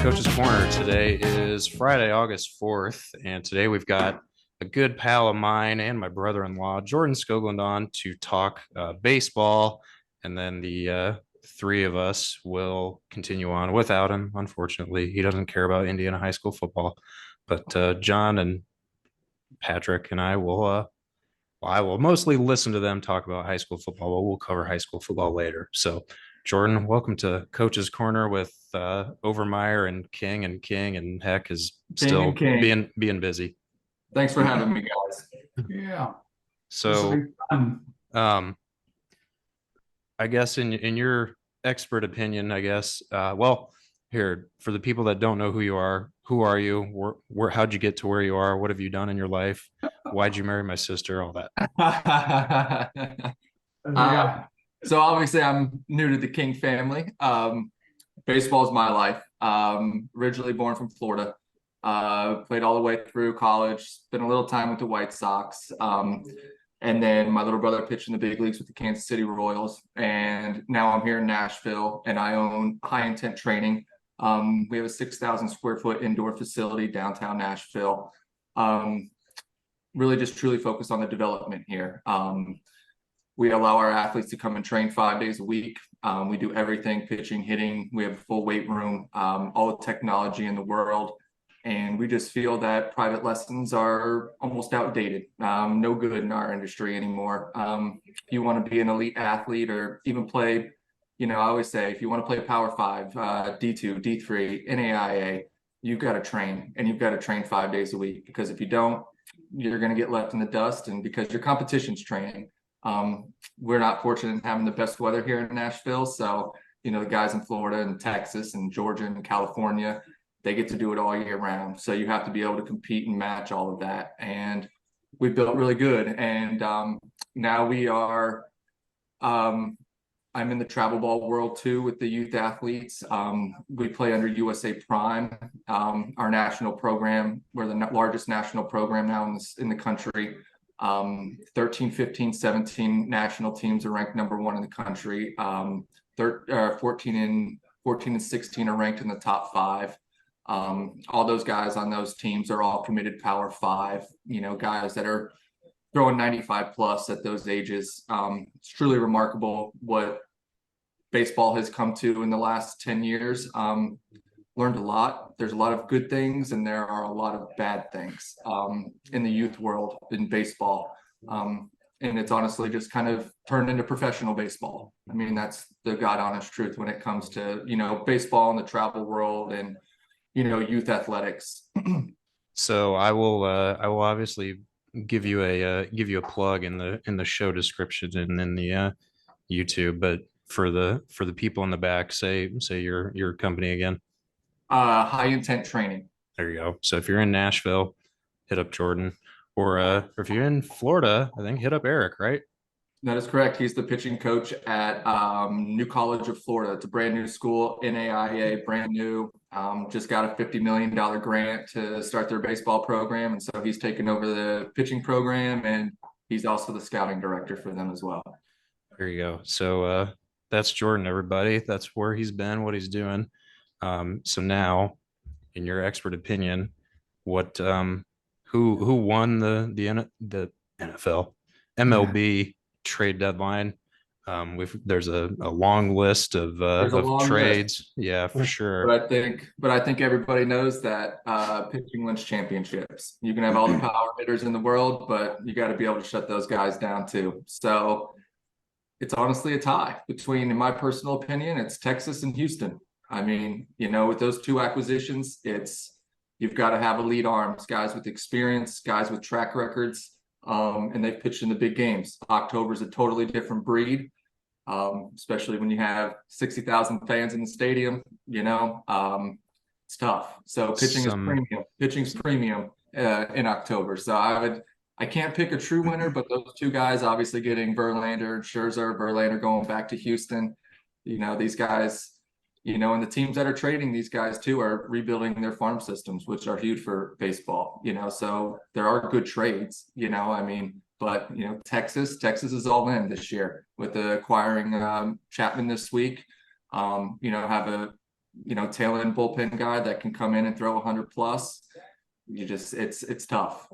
Coach's Corner. Today is Friday, August 4th, and today we've got a good pal of mine and my brother-in-law, Jordan Skoglund, on to talk baseball, and then the three of us will continue on without him. Unfortunately, he doesn't care about Indiana high school football, but John and Patrick and I will mostly listen to them talk about high school football, but we'll cover high school football later. So, Jordan, welcome to Coach's Corner with Overmeyer and King, and Heck is King still and King. being busy. Thanks for having me, guys. Yeah. So, um, I guess in your expert opinion, I guess, well, here for the people that don't know who are you? How'd you get to where you are? What have you done in your life? Why'd you marry my sister? All that. So obviously I'm new to the King family. Baseball is my life. Originally born from Florida. Played all the way through college, spent a little time with the White Sox. And then my little brother pitched in the big leagues with the Kansas City Royals. And now I'm here in Nashville and I own High Intent Training. We have a 6,000 square foot indoor facility downtown Nashville. Really just truly focus on the development here. We allow our athletes to come and train 5 days a week. We do everything, pitching, hitting. We have a full weight room, all the technology in the world. And we just feel that private lessons are almost outdated, no good in our industry anymore. If you want to be an elite athlete or even play, I always say, if you want to play Power 5, D2, D3, NAIA, you've got to train, and you've got to train 5 days a week, because if you don't, you're going to get left in the dust. And because your competition's training, we're not fortunate in having the best weather here in Nashville. So, the guys in Florida and Texas and Georgia and California, they get to do it all year round. So you have to be able to compete and match all of that. And we built really good. And now we are, I'm in the travel ball world too with the youth athletes. We play under USA Prime, our national program. We're the largest national program now in the country. 13, 15, 17 national teams are ranked number one in the country. 14 and 16 are ranked in the top 5. All those guys on those teams are all committed Power 5, guys that are throwing 95 plus at those ages. It's truly remarkable what baseball has come to in the last 10 years. Learned a lot. There's a lot of good things and there are a lot of bad things in the youth world in baseball. And it's honestly just kind of turned into professional baseball. I mean, that's the God honest truth when it comes to, baseball in the travel world and, youth athletics. So I will obviously give you a plug in the show description and in the YouTube, but for the people in the back, say your company again. High Intent Training. There you go. So if you're in Nashville, hit up Jordan, or if you're in Florida, I think hit up Eric, right? That is correct. He's the pitching coach at New College of Florida. It's a brand new school, NAIA, brand new. Just got a $50 million grant to start their baseball program. And so he's taken over the pitching program, and he's also the scouting director for them as well. There you go. So that's Jordan, everybody. That's where he's been, what he's doing. So now, in your expert opinion, what who won the NFL, MLB trade deadline? There's a long list of trades. List. Yeah, for sure. But I think everybody knows that pitching wins championships. You can have all the power hitters in the world, but you got to be able to shut those guys down too. So it's honestly a tie between, in my personal opinion, it's Texas and Houston. I mean, with those two acquisitions, you've got to have elite arms, guys with experience, guys with track records. And they've pitched in the big games. October is a totally different breed, especially when you have 60,000 fans in the stadium. It's tough. So pitching is premium. Pitching's premium in October. So I can't pick a true winner, but those two guys, obviously getting Verlander and Verlander going back to Houston. These guys. And the teams that are trading these guys too are rebuilding their farm systems, which are huge for baseball, so there are good trades, but Texas is all in this year with the acquiring Chapman this week. Have a tail end bullpen guy that can come in and throw 100 plus. It's tough.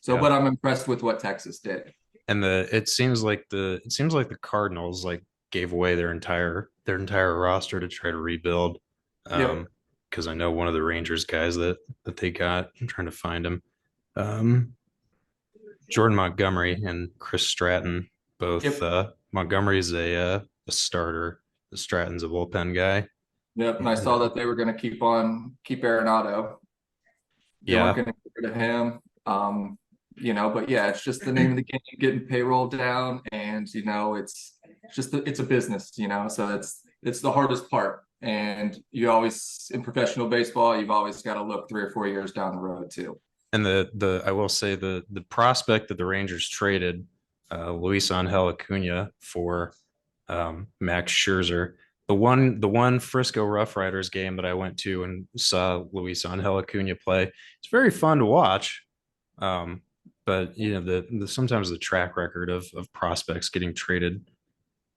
So, Yeah. but I'm impressed with what Texas did. And it seems like the Cardinals like gave away their entire roster to try to rebuild. Yep. Because I know one of the Rangers guys that they got. I'm trying to find him. Um, Jordan Montgomery and Chris Stratton both. Yep. Montgomery's a starter. The Stratton's a bullpen guy. Yep. And I And saw that they were going to keep Arenado. They weren't yeah, going to get rid of him. But yeah, it's just the name of the game, getting payroll down, and it's a business, so it's the hardest part. And you always, in professional baseball, you've always got to look 3 or 4 years down the road too. and the I will say the prospect that the Rangers traded, Luis Angel Acuna for Max Scherzer. The one Frisco Rough Riders game that I went to and saw Luis Angel Acuna play. It's very fun to watch. Um, but the sometimes the track record of prospects getting traded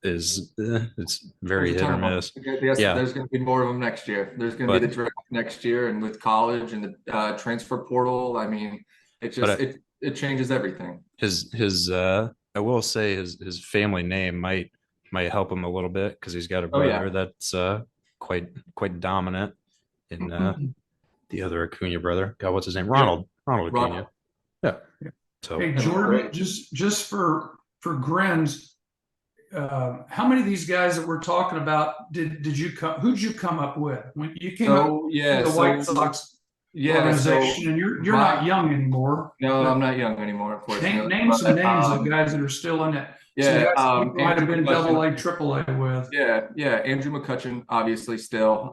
is it's There's very a hit ton or of them. miss. Yes, Yeah, there's going to be more of them next year. There's going to be but the draft next year, and with college and the transfer portal, I mean, it but just it changes everything. his I will say his family name might help him a little bit because he's got a Oh yeah. brother that's quite dominant in the other Acuna brother. God, what's his name? Yep. Ronald Acuna. Rock. Yeah. So Hey, Jordan, just for grins, how many of these guys that we're talking about did you come? Who'd you come up with when you came up So yeah, with the White so Sox yeah, organization? so And you're my not young anymore. no, But I'm not young anymore, unfortunately. name some But names of guys that are still in it. Some yeah, guys that might have Andrew been McCutcheon. double A, triple A with. Yeah, Andrew McCutcheon, obviously still.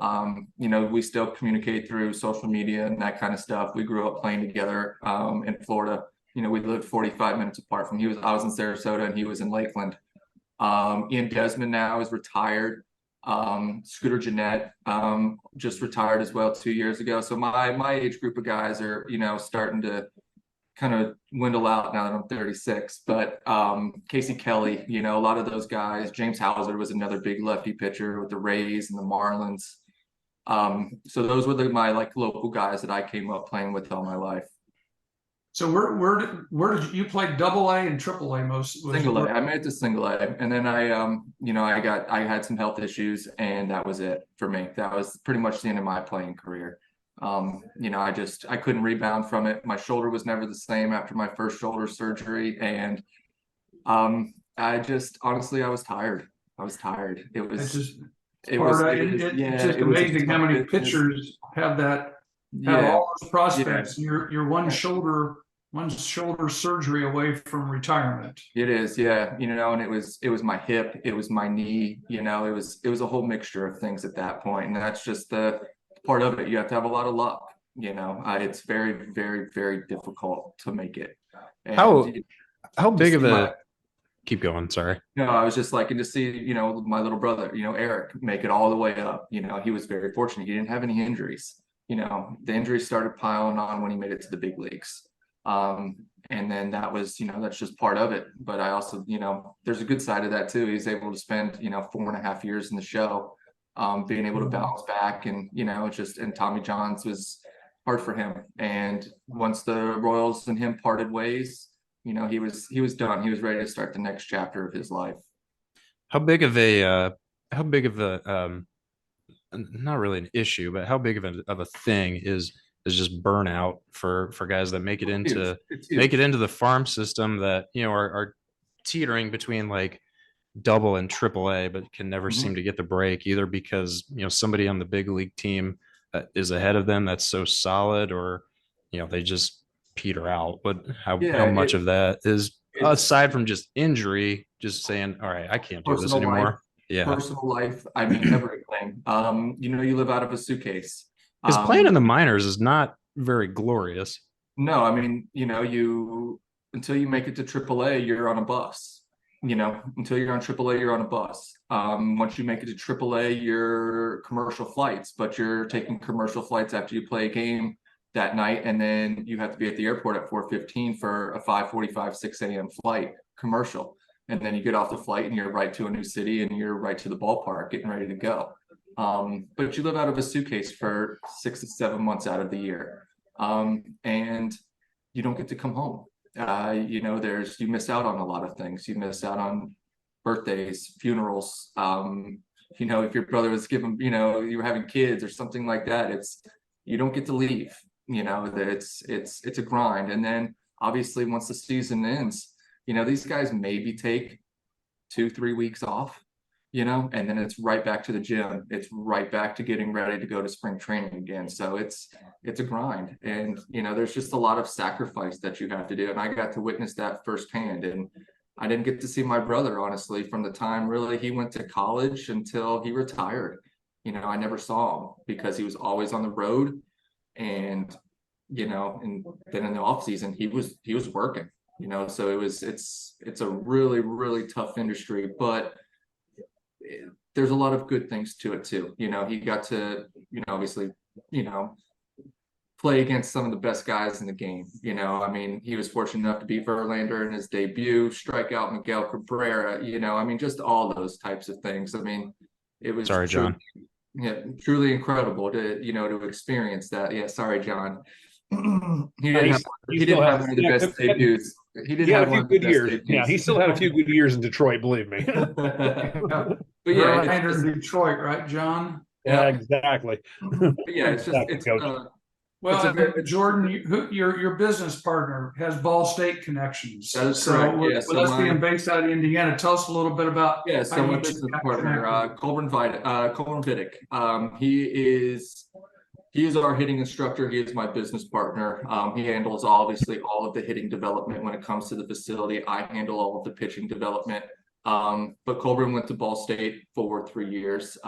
We still communicate through social media and that kind of stuff. We grew up playing together in Florida. We lived 45 minutes apart from I was in Sarasota and he was in Lakeland. Ian Desmond now is retired. Scooter Jeanette just retired as well 2 years ago. So my age group of guys are, starting to kind of dwindle out now that I'm 36. But Casey Kelly, a lot of those guys. James Hauser was another big lefty pitcher with the Rays and the Marlins. So those were my like local guys that I came up playing with all my life. So where did you play double A and triple A most? Single A. I made it to single A, and then I had some health issues, and that was it for me. That was pretty much the end of my playing career. I couldn't rebound from it. My shoulder was never the same after my first shoulder surgery, and I just honestly I was tired. I was tired. It's just It's just amazing how many pitchers have all those prospects. Yeah. You're one shoulder surgery away from retirement. It is, yeah. And it was my hip, it was my knee, it was a whole mixture of things at that point. And that's just the part of it. You have to have a lot of luck. It's very, very, very difficult to make it. And how big of a keep going, sorry. No, I was just liking to see, my little brother, Eric, make it all the way up. He was very fortunate. He didn't have any injuries. The injuries started piling on when he made it to the big leagues. And then that was, that's just part of it. But I also, there's a good side of that too. He's able to spend, 4.5 years in the show, being able to bounce back and, and Tommy John's was hard for him. And once the Royals and him parted ways, he was done. He was ready to start the next chapter of his life. How big of a not really an issue, but how big of a thing is just burnout for guys that make it into the farm system that are teetering between like double and triple A, but can never seem to get the break either because somebody on the big league team is ahead of them that's so solid, or they just peter out. But how much of that is aside from just injury, just saying, all right, I can't do this anymore. Personal life. I mean, everything. You live out of a suitcase. Because playing in the minors is not very glorious. No, I mean, until you make it to AAA, you're on a bus. Until you're on AAA, you're on a bus. Once you make it to AAA, you're commercial flights, but you're taking commercial flights after you play a game that night, and then you have to be at the airport at 4:15 for a 5:45, 6 a.m. flight, commercial. And then you get off the flight and you're right to a new city and you're right to the ballpark getting ready to go. But you live out of a suitcase for 6 to 7 months out of the year. And you don't get to come home. You know, you miss out on a lot of things. You miss out on birthdays, funerals. You know, if your brother was given, you know, you were having kids or something like that, you don't get to leave. You know, that it's a grind. And then obviously once the season ends, you know, these guys maybe take 2-3 weeks off, you know, and then it's right back to the gym. It's right back to getting ready to go to spring training again. So it's a grind. And, you know, there's just a lot of sacrifice that you have to do. And I got to witness that firsthand. And I didn't get to see my brother, honestly, from the time really he went to college until he retired. You know, I never saw him because he was always on the road. And, you know, and then in the off season, he was working, you know, so it's a really, really tough industry, but there's a lot of good things to it too. You know, he got to, you know, obviously, you know, play against some of the best guys in the game. You know, I mean, he was fortunate enough to beat Verlander in his debut, strike out Miguel Cabrera, you know, I mean, just all those types of things. I mean, it was Sorry, John. truly incredible to, you know, to experience that. Yeah, sorry, John. He didn't have one of the best debuts. He had a few good years. Yeah, he still had a few good years in Detroit, believe me. But yeah, in Detroit, right, John? Yeah, exactly. Yeah, it's just well, Jordan, your business partner has Ball State connections. That is correct. With us being based out of Indiana, tell us a little bit about. Yeah, so my business partner, Colburn Vidic. He is our hitting instructor. He is my business partner. He handles obviously all of the hitting development when it comes to the facility. I handle all of the pitching development. But Colburn went to Ball State for 3 years.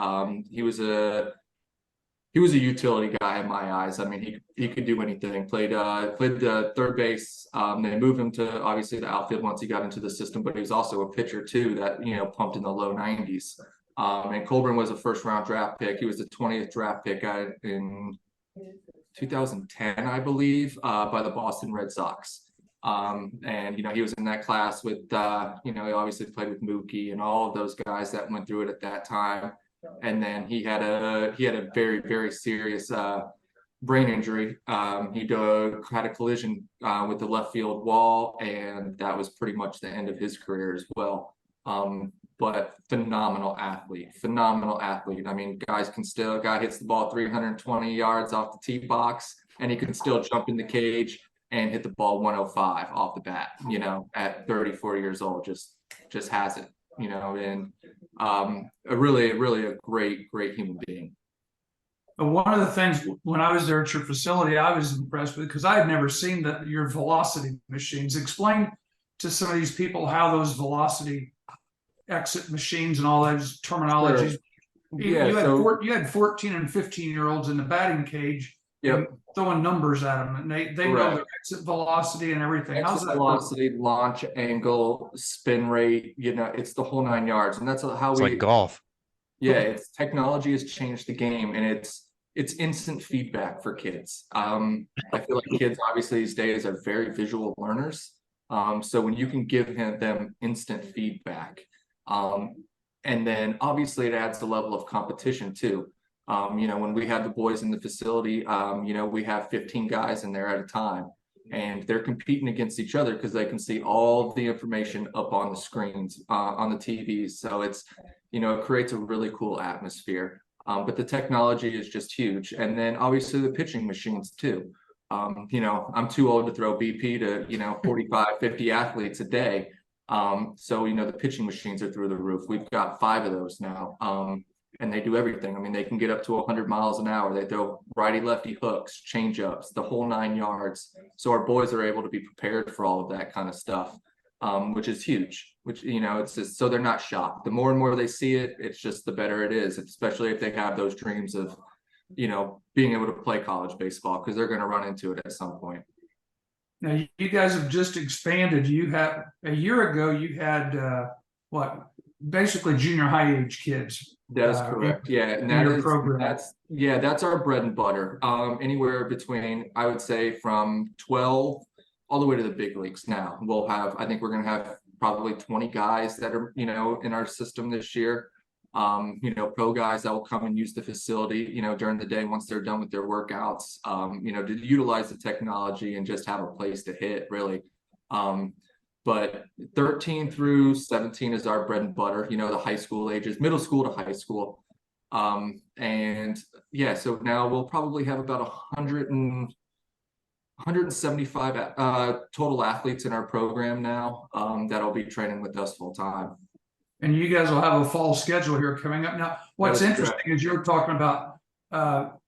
He was a utility guy in my eyes. I mean, he could do anything. Played third base. They moved him to obviously the outfield once he got into the system, but he was also a pitcher too that, you know, pumped in the low 90s. And Colburn was a first-round draft pick. He was the 20th draft pick in 2010, I believe, by the Boston Red Sox. And, you know, he was in that class with, you know, he obviously played with Mookie and all of those guys that went through it at that time. And then he had a very, very serious brain injury. He had a collision with the left field wall, and that was pretty much the end of his career as well. But phenomenal athlete. I mean, guy hits the ball 320 yards off the tee box, and he can still jump in the cage and hit the ball 105 off the bat, you know, at 34 years old, just has it, you know, and a really a great human being. One of the things when I was there at your facility, I was impressed with, because I had never seen your velocity machines. Explain to some of these people how those velocity exit machines and all those terminologies. Sure. You had 14 and 15-year-olds in the batting cage. Yep. Throwing numbers at them, and they know their exit velocity and everything. How's that velocity, launch angle, spin rate, you know, it's the whole 9 yards. And that's how it's like golf. Yeah, it's technology has changed the game, and it's instant feedback for kids. I feel like kids obviously these days are very visual learners. So when you can give them instant feedback, and then obviously it adds the level of competition too. You know, when we have the boys in the facility, you know, we have 15 guys in there at a time, and they're competing against each other because they can see all the information up on the screens, on the TVs. So it's, you know, it creates a really cool atmosphere. But the technology is just huge. And then obviously the pitching machines too. You know, I'm too old to throw BP to, you know, 45, 50 athletes a day. So, you know, the pitching machines are through the roof. We've got 5 of those now. And they do everything. I mean, they can get up to 100 miles an hour. They throw righty lefty hooks, change ups, the whole 9 yards. So our boys are able to be prepared for all of that kind of stuff, which is huge, which, you know, it's just so they're not shocked. The more and more they see it, it's just the better it is, especially if they have those dreams of, you know, being able to play college baseball, because they're going to run into it at some point. Now, you guys have just expanded. You have a year ago, you had basically junior high age kids. That is correct. Yeah, and that's our bread and butter. Anywhere between, I would say, from 12 all the way to the big leagues. Now I think we're going to have probably 20 guys that are, you know, in our system this year. Pro guys that will come and use the facility, during the day once they're done with their workouts, to utilize the technology and just have a place to hit, really. But 13 through 17 is our bread and butter, the high school ages, middle school to high school. And yeah, so now we'll probably have about 175 total athletes in our program now, that'll be training with us full time. And you guys will have a fall schedule here coming up. Now, what's interesting is you're talking about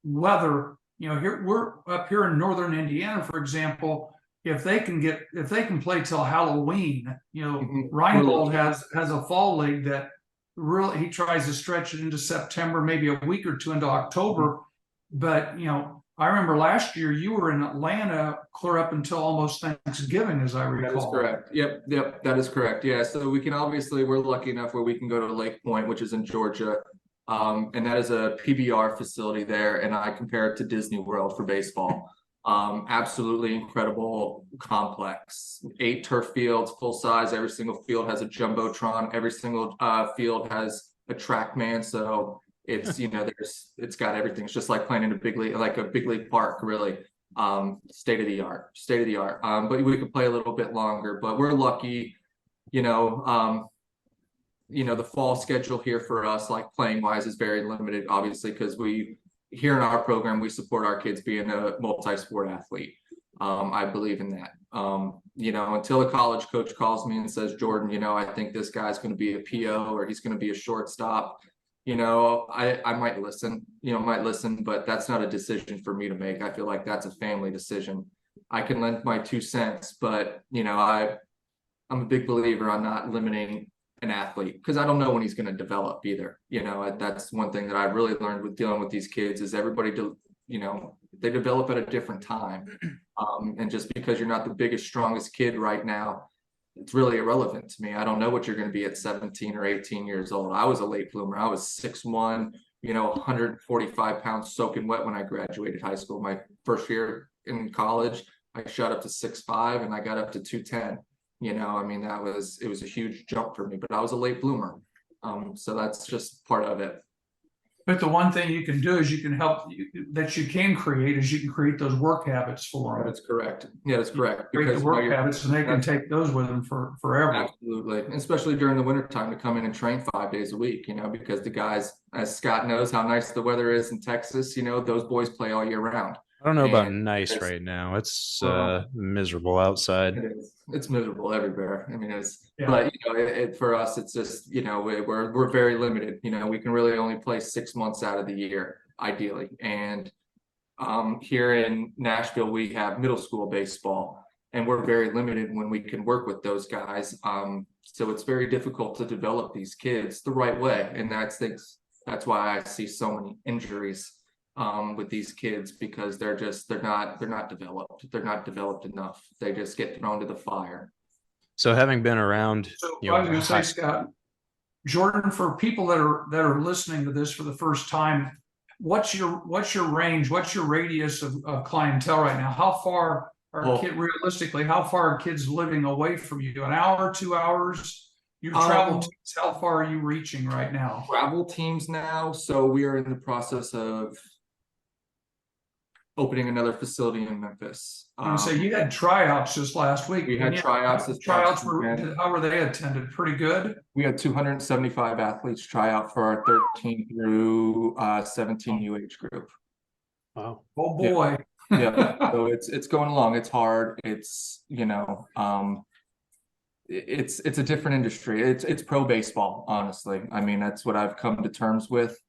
weather. Here we're up here in northern Indiana, for example. If they can play till Halloween, Reinbold has a fall league that really he tries to stretch it into September, maybe a week or two into October. But I remember last year you were in Atlanta clear up until almost Thanksgiving, as I recall. That is correct. Yep, that is correct. Yeah, so we can we're lucky enough where we can go to Lake Point, which is in Georgia, and that is a PBR facility there, and I compare it to Disney World for baseball. Absolutely incredible complex. 8 turf fields, full size. Every single field has a jumbotron. Every single field has a TrackMan. So it's it's got everything. It's just like playing in a big league park, really. State of the art. But we could play a little bit longer. But we're lucky, the fall schedule here for us, like playing wise, is very limited, obviously, because here in our program, we support our kids being a multi-sport athlete. I believe in that. Until a college coach calls me and says, Jordan, I think this guy's going to be a PO or he's going to be a shortstop, I might listen, but that's not a decision for me to make. I feel like that's a family decision. I can lend my 2 cents, but, I'm a big believer on not limiting an athlete because I don't know when he's going to develop either. That's one thing that I really learned with dealing with these kids is everybody they develop at a different time. And just because you're not the biggest, strongest kid right now, it's really irrelevant to me. I don't know what you're going to be at 17 or 18 years old. I was a late bloomer. I was 6'1", 145 pounds soaking wet when I graduated high school. My first year in college, I shot up to 6'5" and I got up to 210. it was a huge jump for me, but I was a late bloomer. So that's just part of it. But the one thing you can do is you can create those work habits for them. That's correct. Yeah, that's correct. Create the work habits and they can take those with them forever. Absolutely. Especially during the winter time to come in and train 5 days a week, because the guys, as Scott knows how nice the weather is in Texas, those boys play all year round. I don't know about nice right now. It's miserable outside. It's miserable everywhere. But for us, it's just we're very limited. We can really only play 6 months out of the year, ideally. And here in Nashville, we have middle school baseball, and we're very limited when we can work with those guys. So it's very difficult to develop these kids the right way, and that's why I see so many injuries with these kids, because they're not developed. They're not developed enough. They just get thrown to the fire. So having been around, I was going to say, Scott, Jordan, for people that are listening to this for the first time, what's your range? What's your radius of clientele right now? How far realistically, how far are kids living away from you? An hour, 2 hours? Your travel teams, how far are you reaching right now? Travel teams now. So we are in the process of opening another facility in Memphis. So you had tryouts just last week. We had tryouts. How were they attended? Pretty good. We had 275 athletes try out for our 13 through 17 UH group. Wow. Oh boy. Yeah. So it's going along. It's hard. It's it's a different industry. It's pro baseball, honestly. That's what I've come to terms with.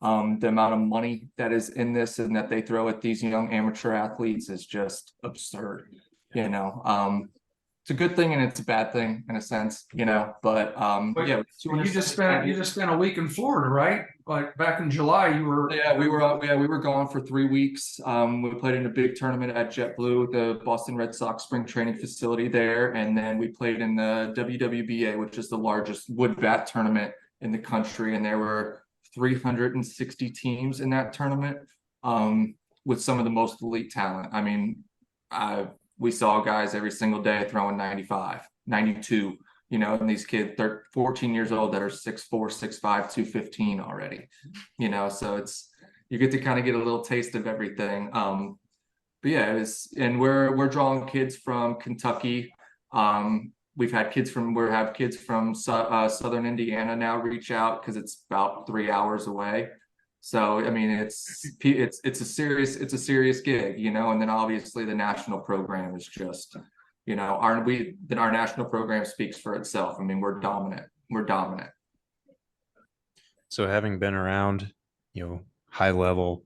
The amount of money that is in this and that they throw at these young amateur athletes is just absurd. It's a good thing and it's a bad thing in a sense, but yeah. You just spent a week in Florida, right? Like back in July, you were. Yeah, we were gone for 3 weeks. We played in a big tournament at JetBlue, the Boston Red Sox spring training facility there, and then we played in the WWBA, which is the largest wood bat tournament in the country, and there were 360 teams in that tournament, with some of the most elite talent. We saw guys every single day throwing 95, 92, you know, and these kids, they're 14 years old that are 6'4", 6'5", 215 already, you know, so you get to kind of get a little taste of everything. But yeah, and we're drawing kids from Kentucky. We have kids from Southern Indiana now reach out because it's about 3 hours away. So I mean, it's a serious gig, you know. And then obviously the national program is just, you know, our national program speaks for itself. I mean, we're dominant. We're dominant. So having been around, you know, high level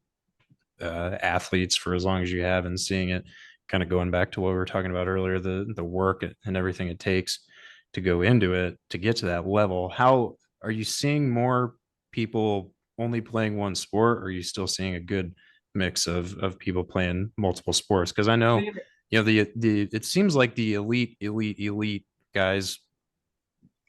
athletes for as long as you have, and seeing it, kind of going back to what we were talking about earlier, the work and everything it takes to go into it to get to that level, how are you seeing more people only playing one sport, or are you still seeing a good mix of people playing multiple sports? Because I know, you know, the it seems like the elite guys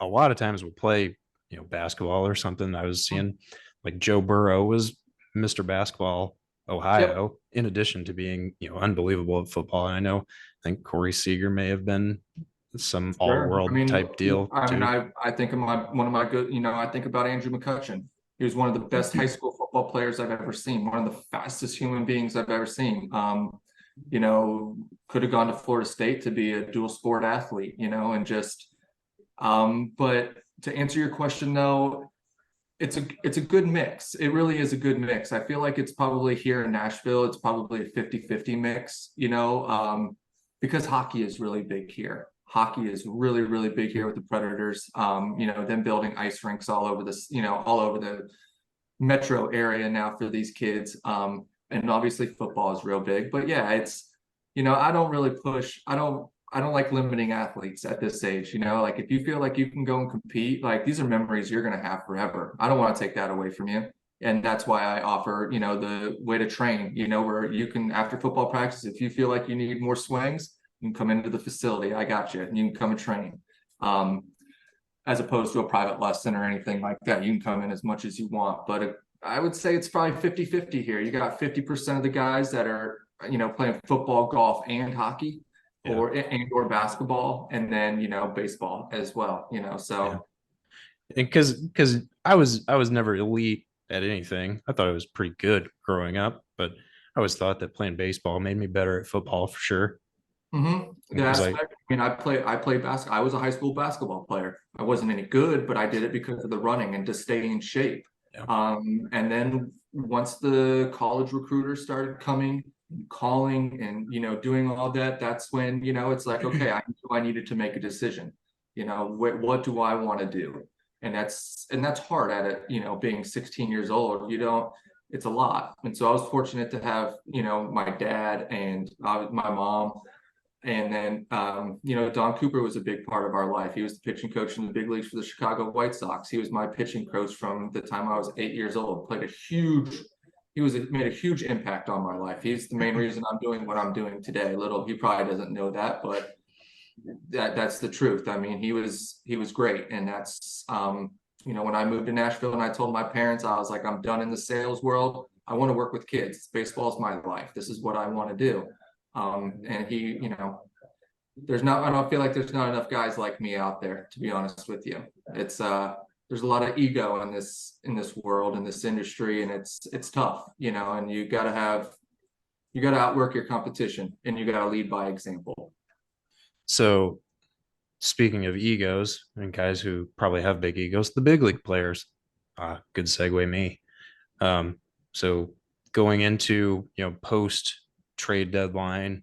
a lot of times will play, you know, basketball or something. I was seeing like Joe Burrow was Mr. Basketball Ohio, yep, in addition to being, you know, unbelievable at football. And I know, I think Corey Seager may have been some all-world type deal too. I think of one of my good, you know, I think about Andrew McCutcheon. He was one of the best high school football players I've ever seen, one of the fastest human beings I've ever seen. You know, could have gone to Florida State to be a dual sport athlete, you know, and just but to answer your question though, it's a good mix. It really is a good mix. I feel like it's probably here in Nashville, it's probably a 50-50 mix, you know, because hockey is really big here. Hockey is really, really big here with the Predators. You know, them building ice rinks all over this, you know, all over the metro area now for these kids. And obviously football is real big, but yeah, it's, you know, I don't like limiting athletes at this age, you know, like if you feel like you can go and compete, like these are memories you're going to have forever. I don't want to take that away from you. And that's why I offer, you know, the way to train, you know, where you can, after football practice, if you feel like you need more swings, you can come into the facility. I got you. And you can come and train. As opposed to a private lesson or anything like that. You can come in as much as you want. But I would say it's probably 50-50 here. You got 50% of the guys that are, you know, playing football, golf, and hockey. Yeah. or basketball, and then, you know, baseball as well, you know. So yeah. And because I was never elite at anything. I thought I was pretty good growing up, but I always thought that playing baseball made me better at football for sure. Mm-hmm. Yeah, I mean, I played basketball. I was a high school basketball player. I wasn't any good, but I did it because of the running and to stay in shape. Yeah. And then once the college recruiters started coming, calling, and, you know, doing all that, that's when, you know, it's like, okay, I needed to make a decision, you know, what do I want to do? And that's hard at it, you know, being 16 years old, it's a lot. And so I was fortunate to have, you know, my dad and my mom, and then you know, Don Cooper was a big part of our life. He was the pitching coach in the big leagues for the Chicago White Sox. He was my pitching coach from the time I was 8 years old. Made a huge impact on my life. He's the main reason I'm doing what I'm doing today. He probably doesn't know that, but that's the truth. I mean, he was great. And that's, you know, when I moved to Nashville and I told my parents, I was like, I'm done in the sales world. I want to work with kids. Baseball is my life. This is what I want to do. And he, you know, I don't feel like there's not enough guys like me out there, to be honest with you. It's, there's a lot of ego in this world, in this industry, and it's tough, you know, and you got to outwork your competition, and you got to lead by example. So speaking of egos and guys who probably have big egos, the big league players, good segue me. So going into, you know, post trade deadline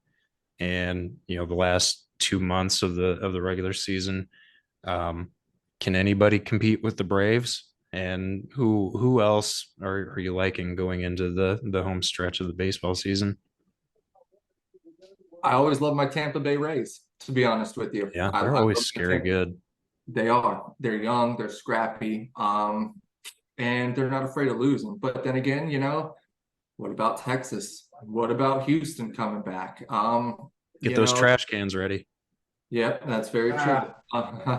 and, you know, the last 2 months of the regular season, can anybody compete with the Braves? And who else are you liking going into the home stretch of the baseball season? I always love my Tampa Bay Rays, to be honest with you. Yeah, they're always scary good. They are. They're young, they're scrappy, and they're not afraid of losing. But then again, you know, what about Texas? What about Houston coming back? Get those trash cans ready. Yeah, that's very true.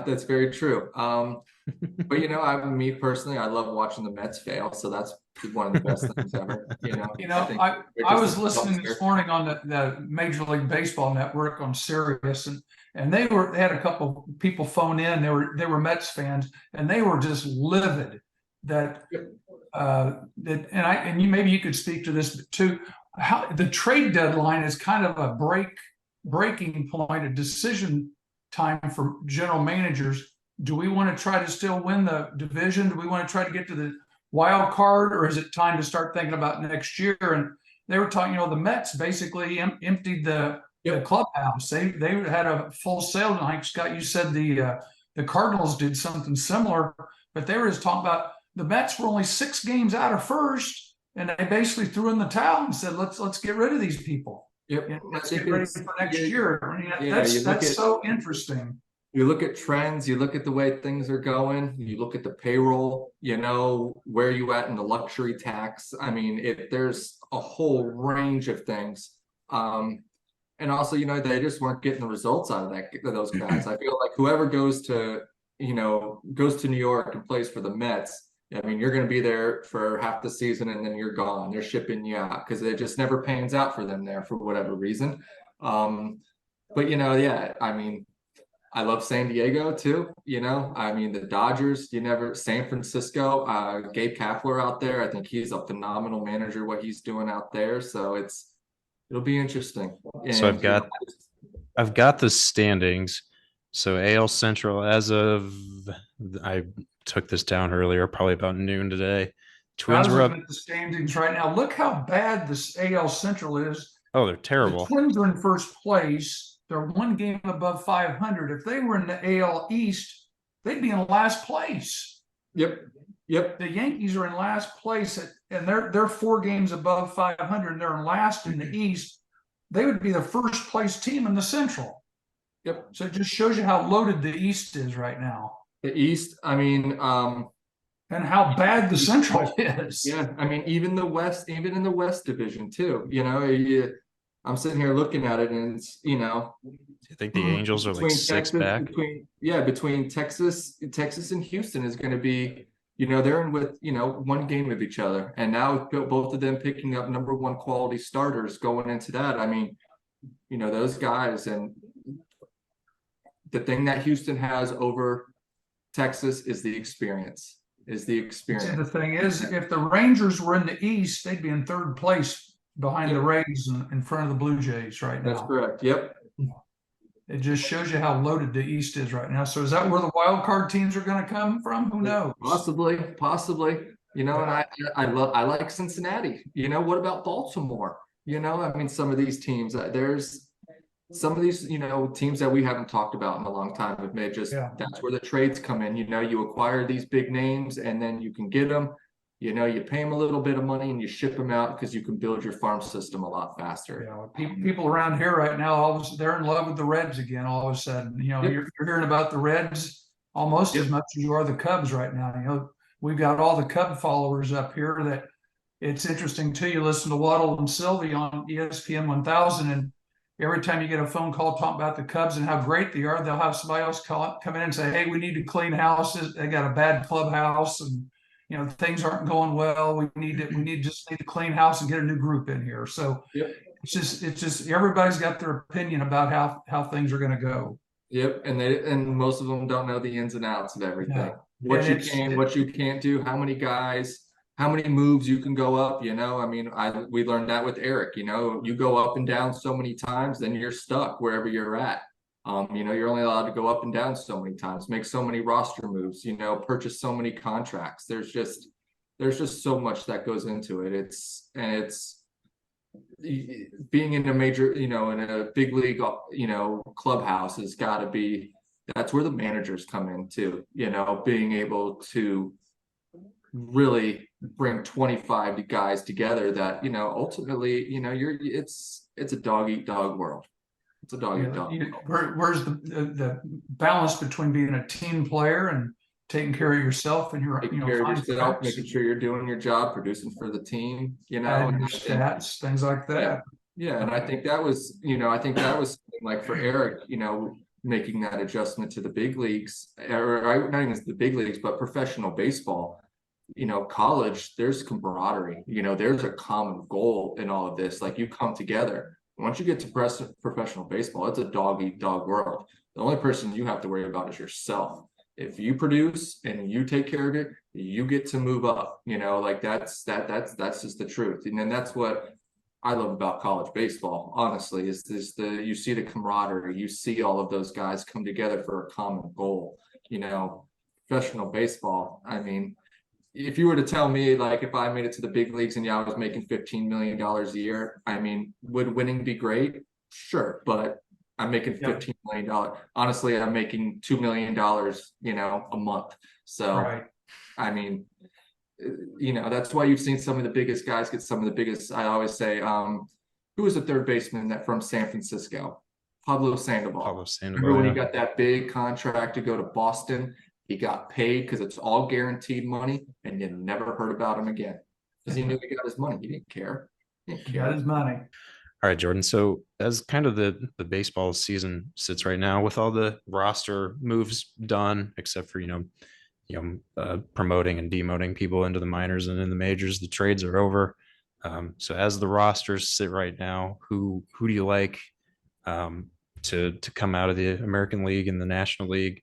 That's very true. But you know, me personally, I love watching the Mets fail. So that's one of the best things ever. You know, I was listening this morning on the Major League Baseball Network on Sirius, and and they had a couple people phone in. They were Mets fans, and they were just livid that maybe you could speak to this too. How the trade deadline is kind of a breaking point, a decision time for general managers. Do we want to try to still win the division? Do we want to try to get to the wild card, or is it time to start thinking about next year? And they were talking, the Mets basically emptied the clubhouse. They had a full sale. Like Scott, you said the Cardinals did something similar, but they were just talking about the Mets were only 6 games out of first, and they basically threw in the towel and said, let's get rid of these people. Yep. Let's get ready for next year. I mean, that's so interesting. You look at trends, you look at the way things are going, you look at the payroll, where you at in the luxury tax. I mean, there's a whole range of things. And also, they just weren't getting the results out of those guys. I feel like whoever goes to New York and plays for the Mets, I mean, you're going to be there for half the season and then you're gone. They're shipping you out because it just never pans out for them there for whatever reason. But I mean, I love San Diego too. I mean, the Dodgers, San Francisco, Gabe Kapler out there. I think he's a phenomenal manager, what he's doing out there. So it'll be interesting. And, so I've got the standings. So AL Central, as of, I took this down earlier, probably about noon today. Twins were up at the standings right now. Look how bad this AL Central is. Oh, they're terrible. The Twins are in first place. They're 1 game above 500. If they were in the AL East, they'd be in last place. Yep. The Yankees are in last place, and they're 4 games above 500, and they're in last in the East. They would be the first place team in the Central. Yep. So it just shows you how loaded the East is right now. The East, I mean, and how bad the Central is. Yeah, I mean, even in the West Division too. I'm sitting here looking at it, and it's Do you think the Angels are like 6 back? Between Texas and Houston is going to be, they're in with 1 game of each other, and now both of them picking up number 1 quality starters going into that. I mean, those guys, and the thing that Houston has over Texas is the experience. And the thing is, if the Rangers were in the East, they'd be in 3rd place behind the Rays and in front of the Blue Jays right now. That's correct. Yep. It just shows you how loaded the East is right now. So is that where the wild card teams are going to come from? Who knows? Possibly. And I like Cincinnati. What about Baltimore? I mean, some of these teams, there's some of these, teams that we haven't talked about in a long time have made that's where the trades come in. You acquire these big names and then you can get them. You pay them a little bit of money and you ship them out because you can build your farm system a lot faster. People around here right now, they're in love with the Reds again. All of a sudden, you're hearing about the Reds almost as much as you are the Cubs right now. We've got all the Cub followers up here. That it's interesting too. You listen to Waddle and Sylvie on ESPN 1000, and every time you get a phone call talking about the Cubs and how great they are, they'll have somebody else come in and say, "Hey, we need to clean houses. They got a bad clubhouse and." Things aren't going well. We need to clean house and get a new group in here. So it's just everybody's got their opinion about how things are going to go. Yep, and most of them don't know the ins and outs of everything. Yeah. What you can't do, how many guys, how many moves you can go up. I mean, we learned that with Eric. You go up and down so many times, then you're stuck wherever you're at. You're only allowed to go up and down so many times, make so many roster moves, purchase so many contracts. There's just so much that goes into it. It's being in a major, in a big league, clubhouse has got to be, that's where the managers come in too, being able to really bring 25 guys together that, ultimately, it's a dog eat dog world. It's a dog eat dog. Where's the balance between being a team player and taking care of yourself and your making sure you're doing your job, producing for the team, and your stats, things like that. Yeah, and I think that was, like for Eric, making that adjustment to the big leagues, or not even the big leagues, but professional baseball. College, there's camaraderie. There's a common goal in all of this. Like you come together. Once you get to professional baseball, it's a dog eat dog world. The only person you have to worry about is yourself. If you produce and you take care of it, you get to move up. Like that's just the truth. And then that's what I love about college baseball, honestly, is you see the camaraderie, you see all of those guys come together for a common goal. Professional baseball, I mean, if you were to tell me, like, if I made it to the big leagues and I was making $15 million a year, I mean, would winning be great? Sure, but I'm making $15 million. Honestly, I'm making $2 million, a month. So, Right. I mean, that's why you've seen some of the biggest guys get some of the biggest. I always say, who was the third baseman from San Francisco? Pablo Sandoval. Remember when he got that big contract to go to Boston? He got paid because it's all guaranteed money, and you never heard about him again because he knew he got his money. He didn't care. He got his money. All right, Jordan. So as kind of the baseball season sits right now, with all the roster moves done, except for promoting and demoting people into the minors and in the majors, the trades are over. So as the rosters sit right now, who do you like to come out of the American League and the National League?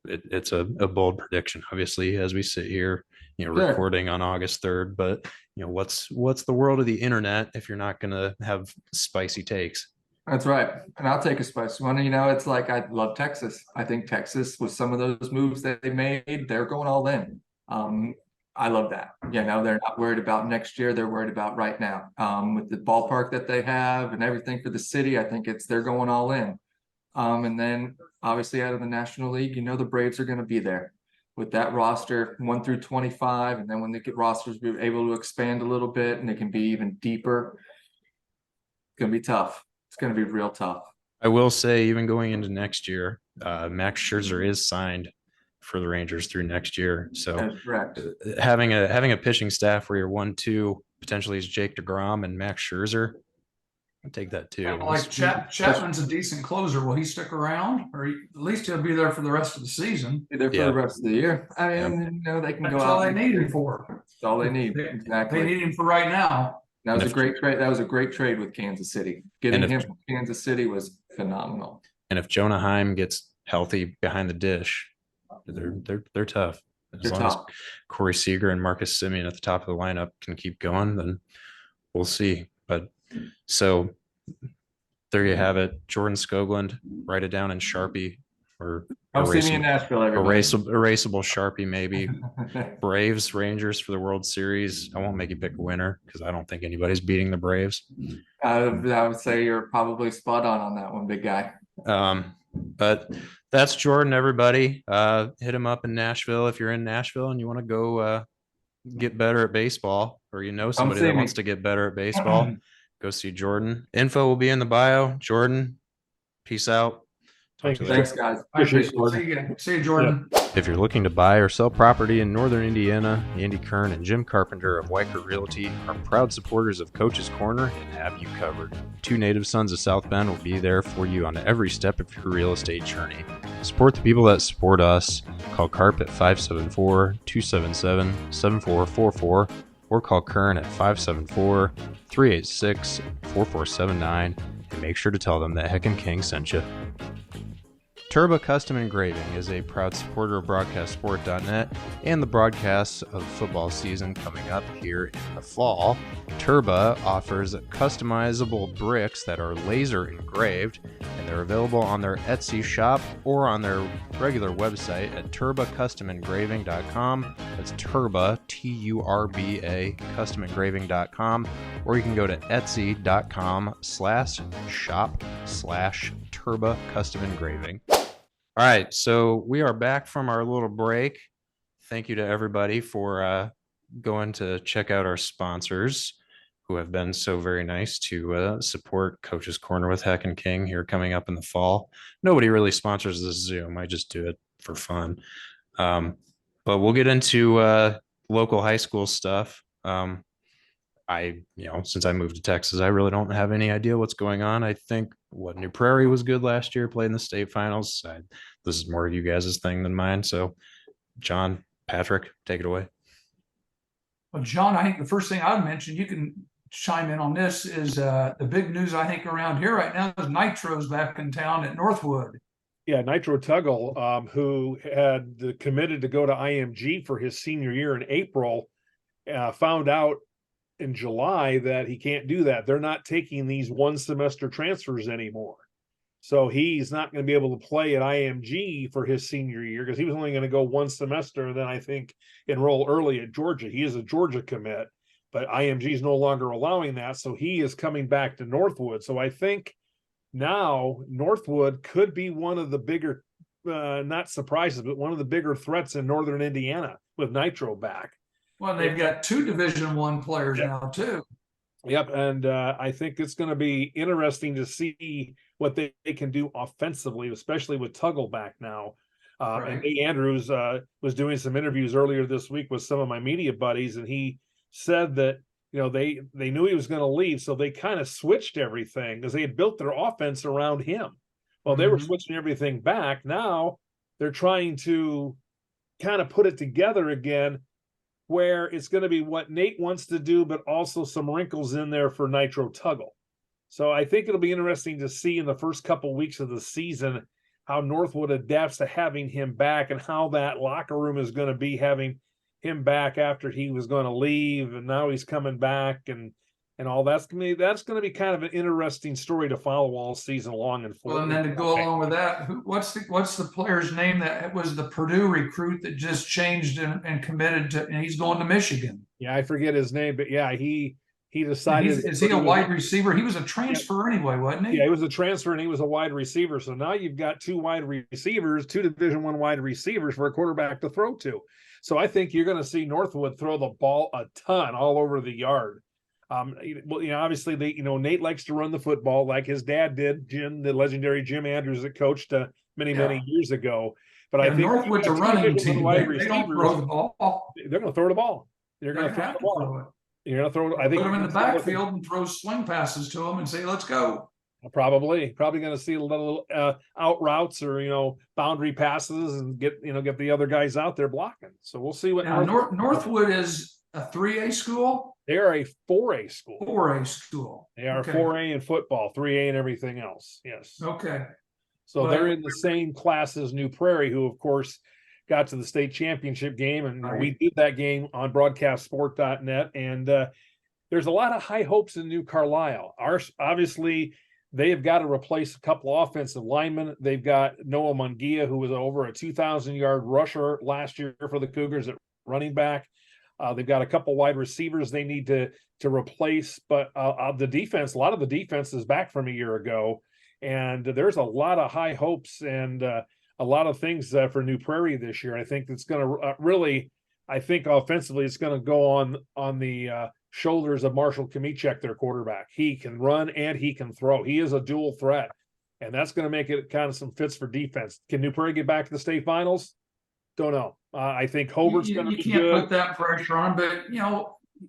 It's a bold prediction, obviously, as we sit here, recording on August 3rd. But what's the world of the internet if you're not going to have spicy takes? That's right. And I'll take a spicy one. It's like, I love Texas. I think Texas, with some of those moves that they made, they're going all in. I love that. They're not worried about next year. They're worried about right now. With the ballpark that they have and everything for the city, I think they're going all in. And then obviously out of the National League, the Braves are going to be there with that roster 1 through 25. And then when they get rosters be able to expand a little bit and they can be even deeper, it's going to be tough. It's going to be real tough. I will say, even going into next year, Max Scherzer is signed for the Rangers through next year. So having a pitching staff where your 1-2 potentially is Jake DeGrom and Max Scherzer, I'll take that too. Like Chapman's a decent closer. Will he stick around, or at least he'll be there for the rest of the season? Be there for the rest of the year. I mean, they can go out. That's all they need him for. That's all they need. Exactly. They need him for right now. That was a great trade. That was a great trade with Kansas City. Getting him from Kansas City was phenomenal. And if Jonah Heim gets healthy behind the dish, they're tough. As long as Corey Seager and Marcus Semien at the top of the lineup can keep going, then we'll see. But so there you have it. Jordan Skoglund, write it down in Sharpie, or see me in Nashville, erasable Sharpie, maybe. Braves, Rangers for the World Series. I won't make you pick a winner because I don't think anybody's beating the Braves. I would say you're probably spot on that one, big guy. But that's Jordan, everybody. Hit him up in Nashville if you're in Nashville and you want to go get better at baseball, or somebody that wants to get better at baseball. Go see Jordan. Info will be in the bio. Jordan, peace out. Thanks, guys. Appreciate it. See you, Jordan. If you're looking to buy or sell property in Northern Indiana, Andy Kern and Jim Carpenter of Weicker Realty are proud supporters of Coach's Corner and have you covered. 2 native sons of South Bend will be there for you on every step of your real estate journey. Support the people that support us. Call Carp at 574-277-7444 or call Kern at 574-386-4479 and make sure to tell them that Heck and King sent you. Turba Custom Engraving is a proud supporter of BroadcastSport.net and the broadcasts of football season coming up here in the fall. Turba offers customizable bricks that are laser engraved, and they're available on their Etsy shop or on their regular website at turbacustomengraving.com. That's Turba, Turba, customengraving.com, or you can go to etsy.com/shop/Turba Custom Engraving. All right, so we are back from our little break. Thank you to everybody for going to check out our sponsors who have been so very nice to support Coach's Corner with Heck and King here coming up in the fall. Nobody really sponsors this Zoom. I just do it for fun. But we'll get into local high school stuff. Since I moved to Texas, I really don't have any idea what's going on. I think New Prairie was good last year, played in the state finals. This is more of you guys' thing than mine. So, John, Patrick, take it away. Well, John, I think the first thing I would mention, you can chime in on this, is the big news I think around here right now is Nitro's back in town at Northwood. Yeah, Nitro Tuggle, who had committed to go to IMG for his senior year in April, found out in July that he can't do that. They're not taking these one semester transfers anymore. So he's not going to be able to play at IMG for his senior year because he was only going to go one semester and then I think enroll early at Georgia. He is a Georgia commit, but IMG is no longer allowing that. So he is coming back to Northwood. So I think now Northwood could be one of the bigger, not surprises, but one of the bigger threats in Northern Indiana with Nitro back. Well, they've got 2 Division I players Yep. now too. Yep, and I think it's going to be interesting to see what they can do offensively, especially with Tuggle back now. Right. And Nate Andrews was doing some interviews earlier this week with some of my media buddies, and he said that they knew he was going to leave, so they kind of switched everything because they had built their offense around him. Well, they were switching everything back. Now they're trying to kind of put it together again, where it's going to be what Nate wants to do, but also some wrinkles in there for Nitro Tuggle. So I think it'll be interesting to see in the first couple of weeks of the season how Northwood adapts to having him back and how that locker room is going to be having him back after he was going to leave and now he's coming back and all that's going to be kind of an interesting story to follow all season long. Well, and then to go along with that, what's the player's name that was the Purdue recruit that just changed and committed to, and he's going to Michigan? Yeah, I forget his name, but yeah, he decided. Is he a wide receiver? He was a transfer anyway, wasn't he? Yeah, he was a transfer and he was a wide receiver. So now you've got 2 wide receivers, 2 Division I wide receivers for a quarterback to throw to. So I think you're going to see Northwood throw the ball a ton all over the yard. Obviously Nate likes to run the football like his dad did, Jim, the legendary Jim Andrews that coached many years ago. But I think Northwood's a running team. They don't throw the ball. They're going to throw the ball. They're going to throw the ball. You're going to throw. I think put them in the backfield and throw swing passes to them and say, "Let's go." Probably going to see a little out routes or boundary passes and get the other guys out there blocking. So we'll see what. Now, Northwood is a 3A school. They are a 4A school. 4A school. They are 4A in football, 3A in everything else. Yes. Okay. So they're in the same class as New Prairie, who of course got to the state championship game, and we did that game on broadcastsport.net. And there's a lot of high hopes in New Carlisle. Obviously, they have got to replace a couple of offensive linemen. They've got Noah Munguia, who was over a 2,000-yard rusher last year for the Cougars at running back. They've got a couple wide receivers they need to replace, but the defense, a lot of the defense is back from a year ago, and there's a lot of high hopes and a lot of things for New Prairie this year. I think it's going to really, I think offensively, it's going to go on the shoulders of Marshall Kamichek, their quarterback. He can run and he can throw. He is a dual threat, and that's going to make it kind of some fits for defense. Can New Prairie get back to the state finals? Don't know. I think Hobart's going to be good. You can't put that pressure on, but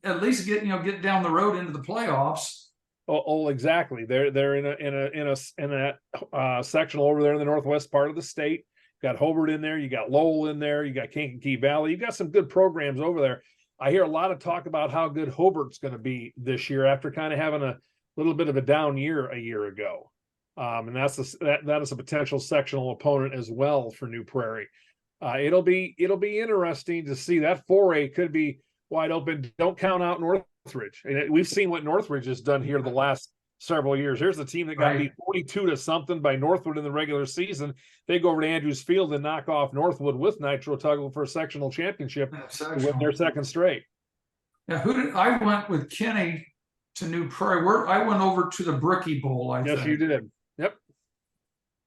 at least get down the road into the playoffs. Oh, exactly. They're in a sectional over there in the northwest part of the state. You got Hobart in there. You got Lowell in there. You got Kankakee Valley. You got some good programs over there. I hear a lot of talk about how good Hobart's going to be this year after kind of having a little bit of a down year a year ago, and that is a potential sectional opponent as well for New Prairie. It'll be interesting to see. That 4A could be wide open. Don't count out Northridge. And we've seen what Northridge has done here the last several years. Here's the team that got beat 42-0 by Northwood in the regular season. They go over to Andrews Field and knock off Northwood with Nitro Tuggle for a sectional championship to win their second straight. Now, I went with Kenny to New Prairie. I went over to the Bricky Bowl. Yes, you did. Yep.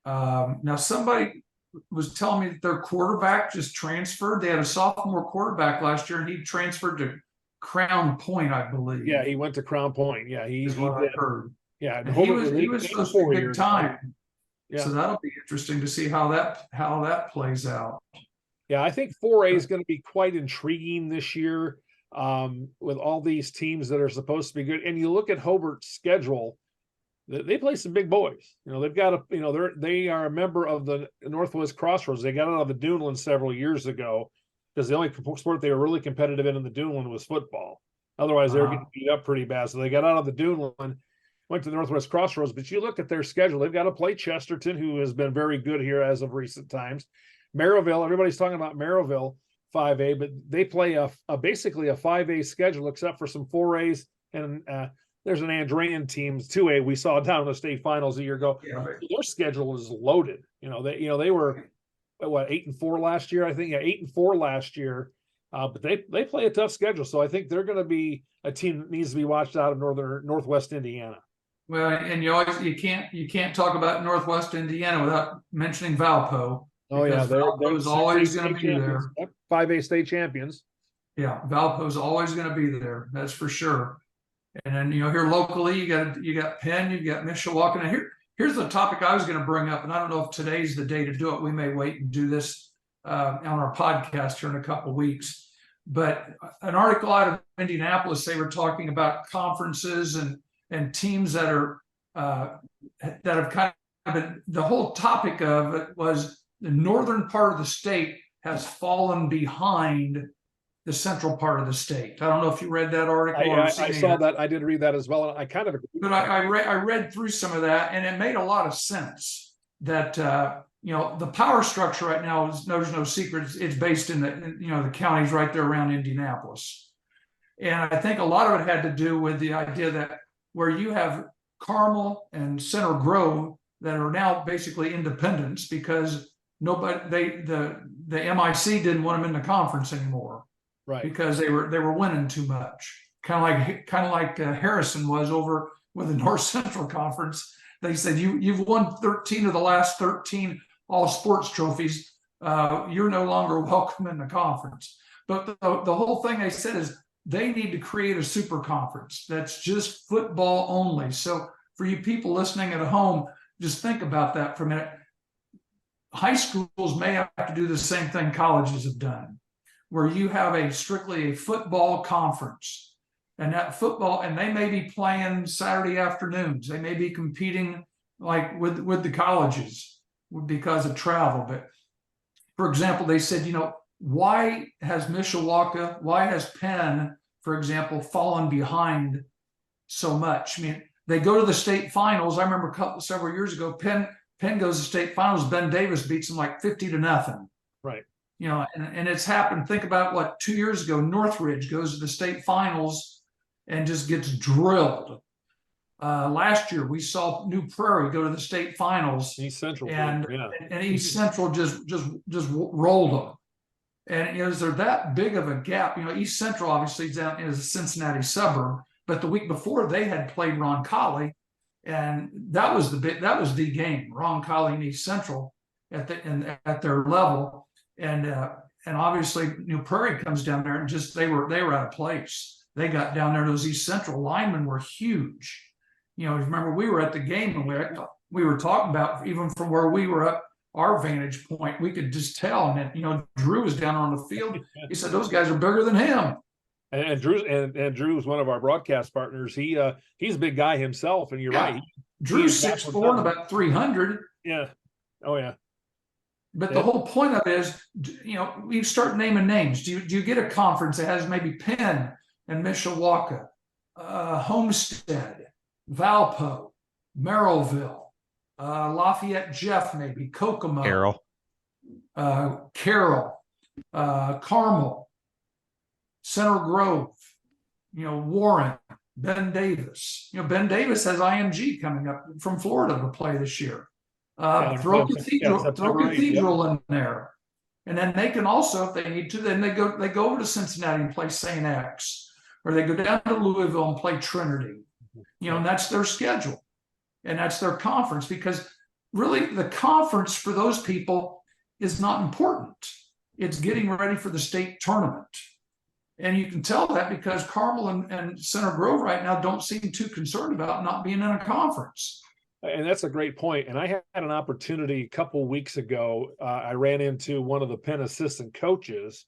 Now somebody was telling me that their quarterback just transferred. They had a sophomore quarterback last year, and he transferred to Crown Point, I believe. Yeah, he went to Crown Point. Yeah, he heard. Yeah, and he was supposed to be a good time. Yeah. So that'll be interesting to see how that plays out. Yeah, I think 4A is going to be quite intriguing this year with all these teams that are supposed to be good. And you look at Hobart's schedule. They play some big boys. They've got they are a member of the Northwest Crossroads. They got out of the Duneland several years ago because the only sport they were really competitive in the Duneland was football. Otherwise, they're getting beat up pretty bad. So they got out of the Dune one, went to the Northwest Crossroads. But you look at their schedule; they've got to play Chesterton, who has been very good here as of recent times. Maryville, everybody's talking about Maryville 5A, but they play basically a 5A schedule except for some 4As, and there's an Andrean teams 2A we saw down in the state finals a year ago. Yeah, their schedule is loaded. They were what 8-4 last year, I think. Yeah, 8-4 last year. But they play a tough schedule, so I think they're going to be a team that needs to be watched out of Northwest Indiana. Well, and you can't talk about Northwest Indiana without mentioning Valpo. Oh yeah, Valpo's always going to be there. 5A state champions. Yeah, Valpo's always going to be there. That's for sure. And then here locally, you got Penn, you got Mishawaka. Now here's the topic I was going to bring up, and I don't know if today's the day to do it. We may wait and do this on our podcast here in a couple of weeks. But an article out of Indianapolis, they were talking about conferences and teams that have kind of been, the whole topic of it was the northern part of the state has fallen behind the central part of the state. I don't know if you read that article. I saw that. I did read that as well, and I kind of agree. But I read through some of that, and it made a lot of sense that the power structure right now there's no secret. It's based in the counties right there around Indianapolis, and I think a lot of it had to do with the idea that where you have Carmel and Center Grove that are now basically independents because the MIC didn't want them in the conference anymore, right? Because they were winning too much, kind of like Harrison was over with the North Central Conference. They said you've won 13 of the last 13 all sports trophies. You're no longer welcome in the conference. But the whole thing they said is they need to create a super conference that's just football only. So for you people listening at home, just think about that for a minute. High schools may have to do the same thing colleges have done, where you have strictly a football conference, and that football, and they may be playing Saturday afternoons. They may be competing like with the colleges because of travel. But for example, they said, why has Mishawaka, why has Penn, for example, fallen behind so much? I mean, they go to the state finals. I remember several years ago, Penn goes to state finals. Ben Davis beats them like 50-0. Right. And it's happened. Think about 2 years ago, Northridge goes to the state finals and just gets drilled. Last year, we saw New Prairie go to the state finals. East Central. And East Central just rolled them. And is there that big of a gap? East Central obviously is a Cincinnati suburb, but the week before they had played Roncalli, and that was the game. Roncalli and East Central at their level, and obviously New Prairie comes down there and just they were out of place. They got down there. Those East Central linemen were huge. Remember we were at the game and we were talking about, even from where we were up our vantage point, we could just tell. And Drew was down on the field. He said those guys are bigger than him. And Drew's one of our broadcast partners. He's a big guy himself, and you're right. Drew's 6'4" and about 300. Yeah. Oh yeah. But the whole point of it is, we start naming names. Do you get a conference that has maybe Penn and Mishawaka, Homestead, Valpo, Merrillville, Lafayette, Jeff, maybe Kokomo, Carroll, Carmel, Center Grove, Warren, Ben Davis. Ben Davis has IMG coming up from Florida to play this year. Throw Cathedral in there, and then they can also, if they need to, then they go over to Cincinnati and play St. X, or they go down to Louisville and play Trinity. And that's their schedule, and that's their conference, because really the conference for those people is not important. It's getting ready for the state tournament. And you can tell that because Carmel and Center Grove right now don't seem too concerned about not being in a conference. And that's a great point. And I had an opportunity a couple of weeks ago. I ran into one of the Penn assistant coaches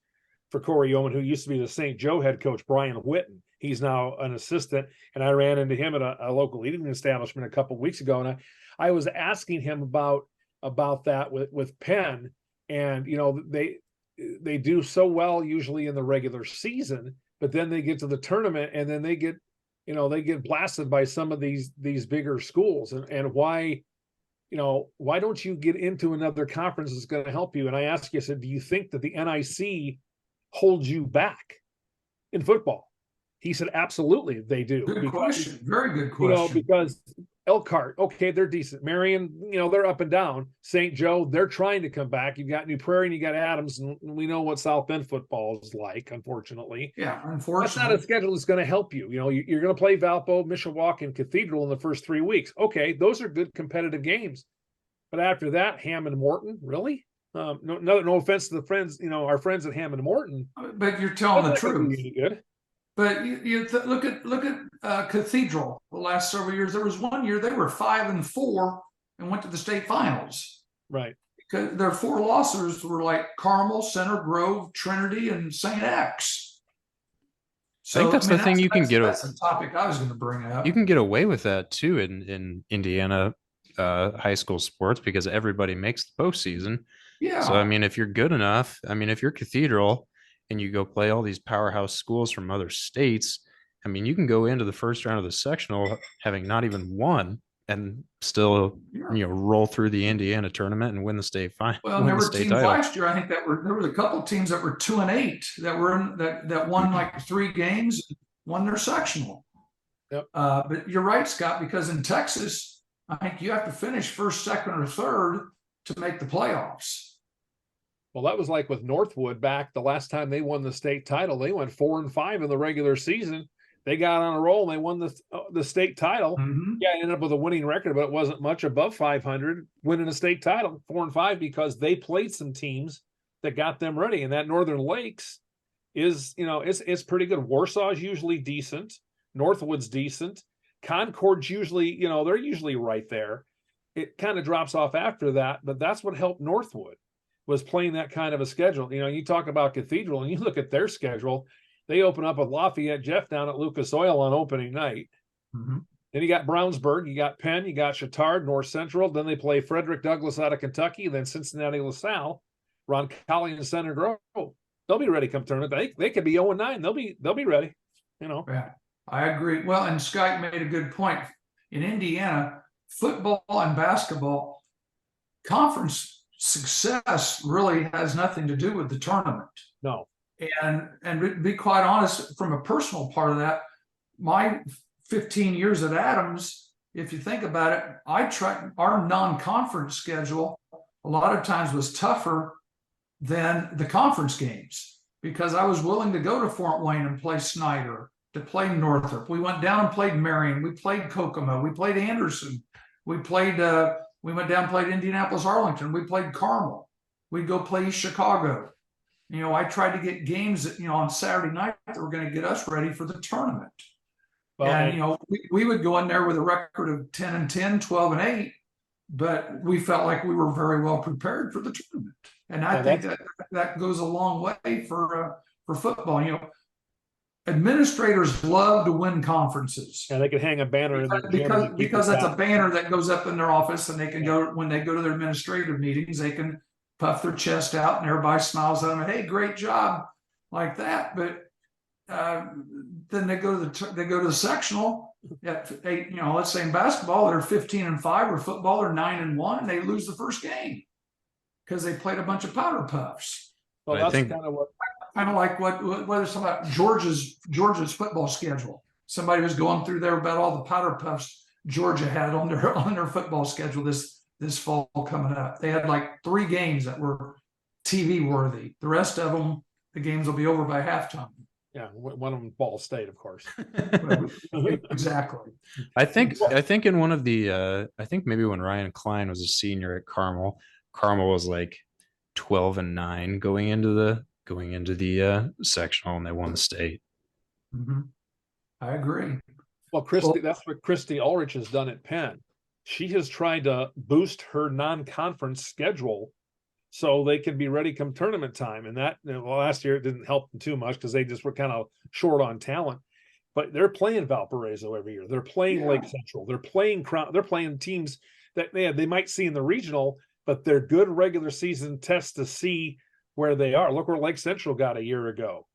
for Corey Yeoman, who used to be the St. Joe head coach, Brian Whitten. He's now an assistant. And I ran into him at a local eating establishment a couple of weeks ago. And I was asking him about that with Penn. And, they do so well usually in the regular season. but then they get to the tournament and then they get blasted by some of these bigger schools. And why, why don't you get into another conference that's going to help you? And I asked you, I said, do you think that the NIC holds you back in football? He said, absolutely, they do. Good question. Very good question. Because Elkhart, okay, they're decent. Marion, they're up and down. St. Joe, they're trying to come back. You've got New Prairie and you got Adams, and we know what South Bend football is like, unfortunately. Yeah, unfortunately. That's not a schedule that's going to help you. You're going to play Valpo, Mishawaka, and Cathedral in the first 3 weeks. Okay, those are good competitive games. But after that, Hammond Morton, really? No offense to the friends, our friends at Hammond Morton. But you're telling the truth. Good. But look at Cathedral. The last several years, there was one year they were 5-4 and went to the state finals. Right. Because their 4 losses were like Carmel, Center Grove, Trinity, and St. X. So, I think that's the thing you can get. That's the topic I was going to bring up. You can get away with that too in Indiana high school sports because everybody makes the postseason. Yeah. So I mean, if you're good enough, if you're Cathedral and you go play all these powerhouse schools from other states, you can go into the first round of the sectional having not even won and still, roll through the Indiana tournament and win the state final. Well, there were teams last year, I think there were a couple of teams that were 2-8 that were that won like 3 games, won their sectional. Yep. But you're right, Scott, because in Texas, I think you have to finish first, second, or third to make the playoffs. Well, that was like with Northwood back the last time they won the state title. They went 4-5 in the regular season. They got on a roll and they won the state title. Mm-hmm. Yeah, ended up with a winning record, but it wasn't much above 500 winning a state title, 4-5, because they played some teams that got them ready. And that Northern Lakes is, it's pretty good. Warsaw's usually decent. Northwood's decent. Concord's usually, they're usually right there. It kind of drops off after that, but that's what helped Northwood, was playing that kind of a schedule. You talk about Cathedral and you look at their schedule. They open up with Lafayette Jeff down at Lucas Oil on opening night. Mm-hmm. Then you got Brownsburg, you got Penn, you got Chittard, North Central. Then they play Frederick Douglass out of Kentucky, then Cincinnati LaSalle, Roncalli and Center Grove. They'll be ready come tournament. They could be 0-9. They'll be ready. Yeah, I agree. Well, and Scott made a good point. In Indiana, football and basketball conference success really has nothing to do with the tournament. No. And to be quite honest, from a personal part of that, my 15 years at Adams, if you think about it, our non-conference schedule a lot of times was tougher than the conference games because I was willing to go to Fort Wayne and play Snyder, to play Northrop. We went down and played Marion. We played Kokomo. We played Anderson. We went down and played Indianapolis, Arlington. We played Carmel. We'd go play East Chicago. I tried to get games that, on Saturday night that were going to get us ready for the tournament. Well, and, we would go in there with a record of 10-10, 12-8, but we felt like we were very well prepared for the tournament. And I think that goes a long way for football. Administrators love to win conferences. Yeah, they can hang a banner because that's a banner that goes up in their office, and they can go when they go to their administrative meetings, they can puff their chest out, and everybody smiles at them. Hey, great job, like that. But then they go to the sectional at 8. Let's say in basketball they're 15-5, or football they're 9-1, and they lose the first game because they played a bunch of powder puffs. Well, that's kind of what. Kind of like what is about Georgia's football schedule. Somebody was going through there about all the powder puffs Georgia had on their football schedule this fall coming up. They had like 3 games that were TV worthy. The rest of them, the games will be over by halftime. Yeah, one of them Ball State, of course. Exactly. I think in one of the I think maybe when Ryan Klein was a senior at Carmel was like 12-9 going into the sectional, and they won the state. Mm-hmm. I agree. Well, that's what Christy Ulrich has done at Penn. She has tried to boost her non-conference schedule so they can be ready come tournament time. And that, last year it didn't help them too much because they just were kind of short on talent. But they're playing Valparaiso every year. They're playing Lake Central. They're playing teams that they might see in the regional, but they're good regular season tests to see where they are. Look where Lake Central got a year ago.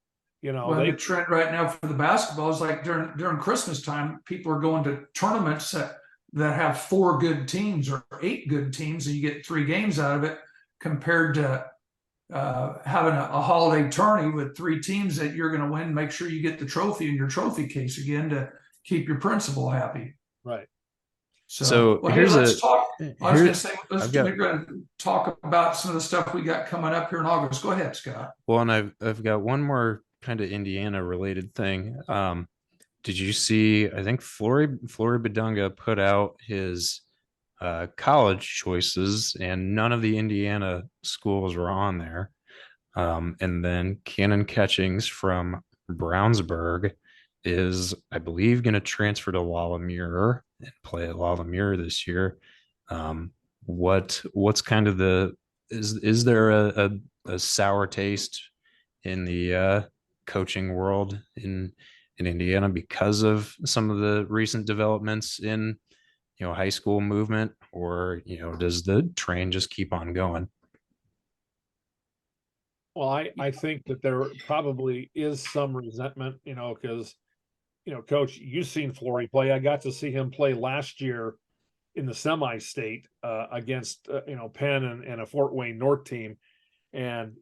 Well, the trend right now for the basketball is like during Christmas time, people are going to tournaments that have 4 good teams or 8 good teams, and you get 3 games out of it, compared to having a holiday tourney with 3 teams that you're going to win. Make sure you get the trophy in your trophy case again to keep your principal happy. Right. So well, here's let's talk. I was going to say, I've we're going to talk about some of the stuff we got coming up here in August. Go ahead, Scott. Well, and I've got one more kind of Indiana related thing. Did you see? I think Flory Badunga put out his college choices, and none of the Indiana schools were on there. And then Cannon Catchings from Brownsburg is, I believe, going to transfer to Lawlemere and play at Lawlemere this year. What's kind of is there a sour taste in the coaching world in Indiana because of some of the recent developments in high school movement, or does the train just keep on going? Well, I think that there probably is some resentment, because, Coach, you've seen Flory play. I got to see him play last year in the semi-state against, Penn and a Fort Wayne North team. And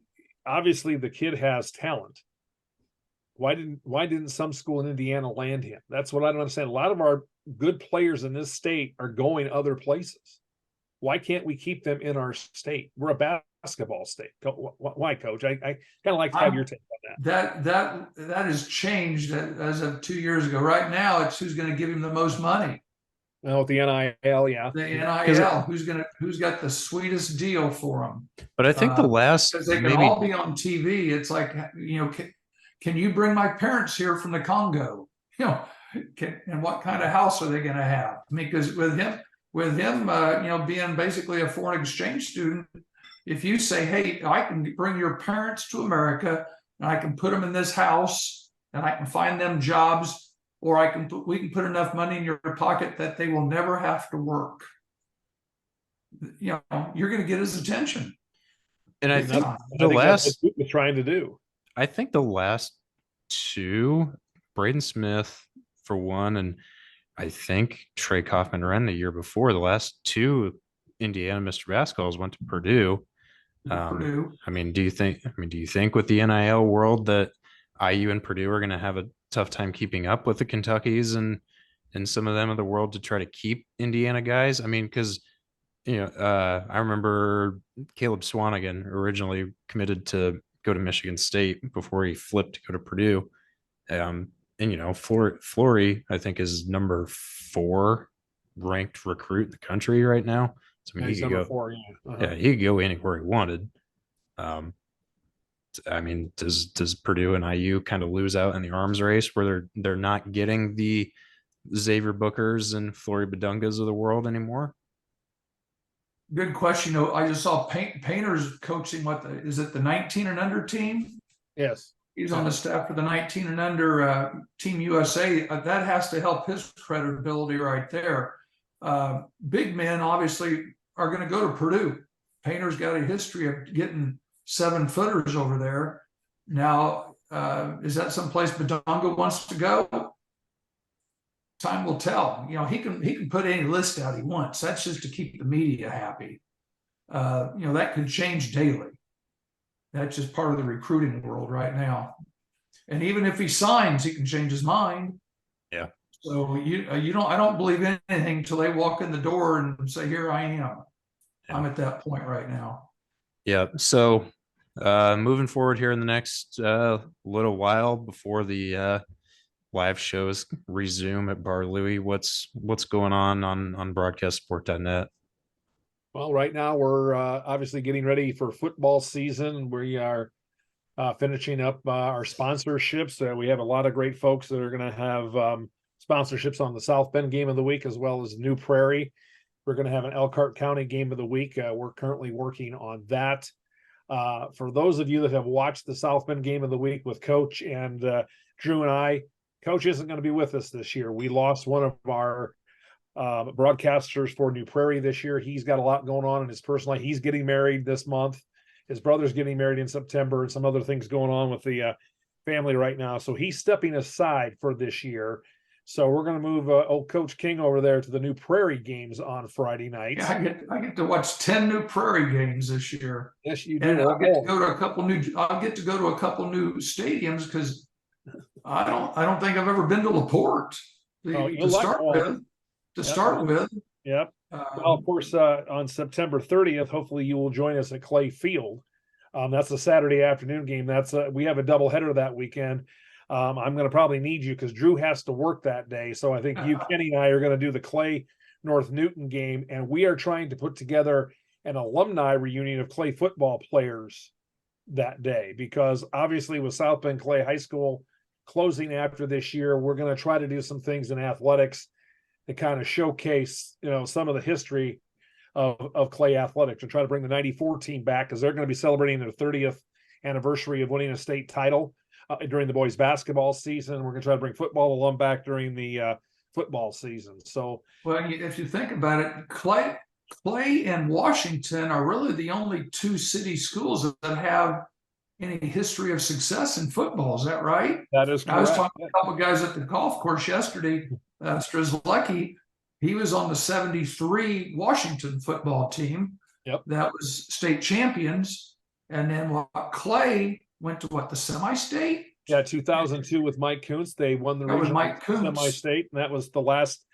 obviously the kid has talent. Why didn't some school in Indiana land him? That's what I don't understand. A lot of our good players in this state are going other places. Why can't we keep them in our state? We're a basketball state. Why, Coach? I kind of like to have your take on that. That has changed as of 2 years ago. Right now, it's who's going to give him the most money. Well, with the NIL, yeah. The NIL, who's got the sweetest deal for them? But I think the last, because they can all be on TV. It's like, can you bring my parents here from the Congo? And what kind of house are they going to have? I mean, because with him, being basically a foreign exchange student, if you say, hey, I can bring your parents to America and I can put them in this house and I can find them jobs, or we can put enough money in your pocket that they will never have to work. You're going to get his attention. And I think that's what we're trying to do. I think the last 2, Braden Smith for one, and I think Trey Kaufman-Renn the year before, the last 2 Indiana Mr. Basketballs went to Purdue. Purdue. I mean, do you think with the NIL world that IU and Purdue are going to have a tough time keeping up with the Kentuckys and some of them of the world to try to keep Indiana guys? I mean, because I remember Caleb Swanigan originally committed to go to Michigan State before he flipped to go to Purdue. And Flory, I think, is number 4 ranked recruit in the country right now. So I mean, he could go 4, he could go anywhere he wanted. I mean, does Purdue and IU kind of lose out in the arms race where they're not getting the Xavier Bookers and Flory Badungas of the world anymore? Good question. I just saw Painter's coaching. Is it the 19 and under team? Yes. He's on the staff for the 19 and under Team USA. That has to help his credibility right there. Big men obviously are going to go to Purdue. Painter's got a history of getting 7-footers over there. Now, is that someplace Badunga wants to go? Time will tell. He can put any list out he wants. That's just to keep the media happy. That could change daily. That's just part of the recruiting world right now. And even if he signs, he can change his mind. Yeah. So I don't believe anything until they walk in the door and say, "Here I am." Yeah. I'm at that point right now. Yeah. So moving forward here in the next little while before the live shows resume at Bar Louie, what's going on broadcastsport.net? Well, right now we're obviously getting ready for football season. We are finishing up our sponsorships. We have a lot of great folks that are going to have sponsorships on the South Bend game of the week, as well as New Prairie. We're going to have an Elkhart County game of the week. We're currently working on that. For those of you that have watched the South Bend game of the week with Coach and Drew and I, Coach isn't going to be with us this year. We lost one of our broadcasters for New Prairie this year. He's got a lot going on in his personal life. He's getting married this month. His brother's getting married in September, and some other things going on with the family right now, so he's stepping aside for this year. So we're going to move old Coach King over there to the New Prairie games on Friday nights. Yeah, I get to watch 10 New Prairie games this year. Yes, you do. And I'll get to go to a couple new stadiums because I don't think I've ever been to LaPorte to start with. Yep. Well, of course, on September 30th, hopefully you will join us at Clay Field. That's a Saturday afternoon game. We have a doubleheader that weekend. I'm going to probably need you because Drew has to work that day. So I think you, Kenny, and I are going to do the Clay North Newton game, and we are trying to put together an alumni reunion of Clay football players that day, because obviously with South Bend Clay High School closing after this year, we're going to try to do some things in athletics to kind of showcase, some of the history of Clay athletics, and try to bring the 94 team back, because they're going to be celebrating their 30th anniversary of winning a state title during the boys basketball season. We're going to try to bring football alum back during the football season. So, well, if you think about it, Clay and Washington are really the only two city schools that have any history of success in football. Is that right? That is correct. I was talking to a couple of guys at the golf course yesterday. Strzelecki, he was on the 73 Washington football team. Yep. That was state champions. And then Clay went to the semi-state? Yeah, 2002 with Mike Kuntz. They won the regional semi-state, and that was the last.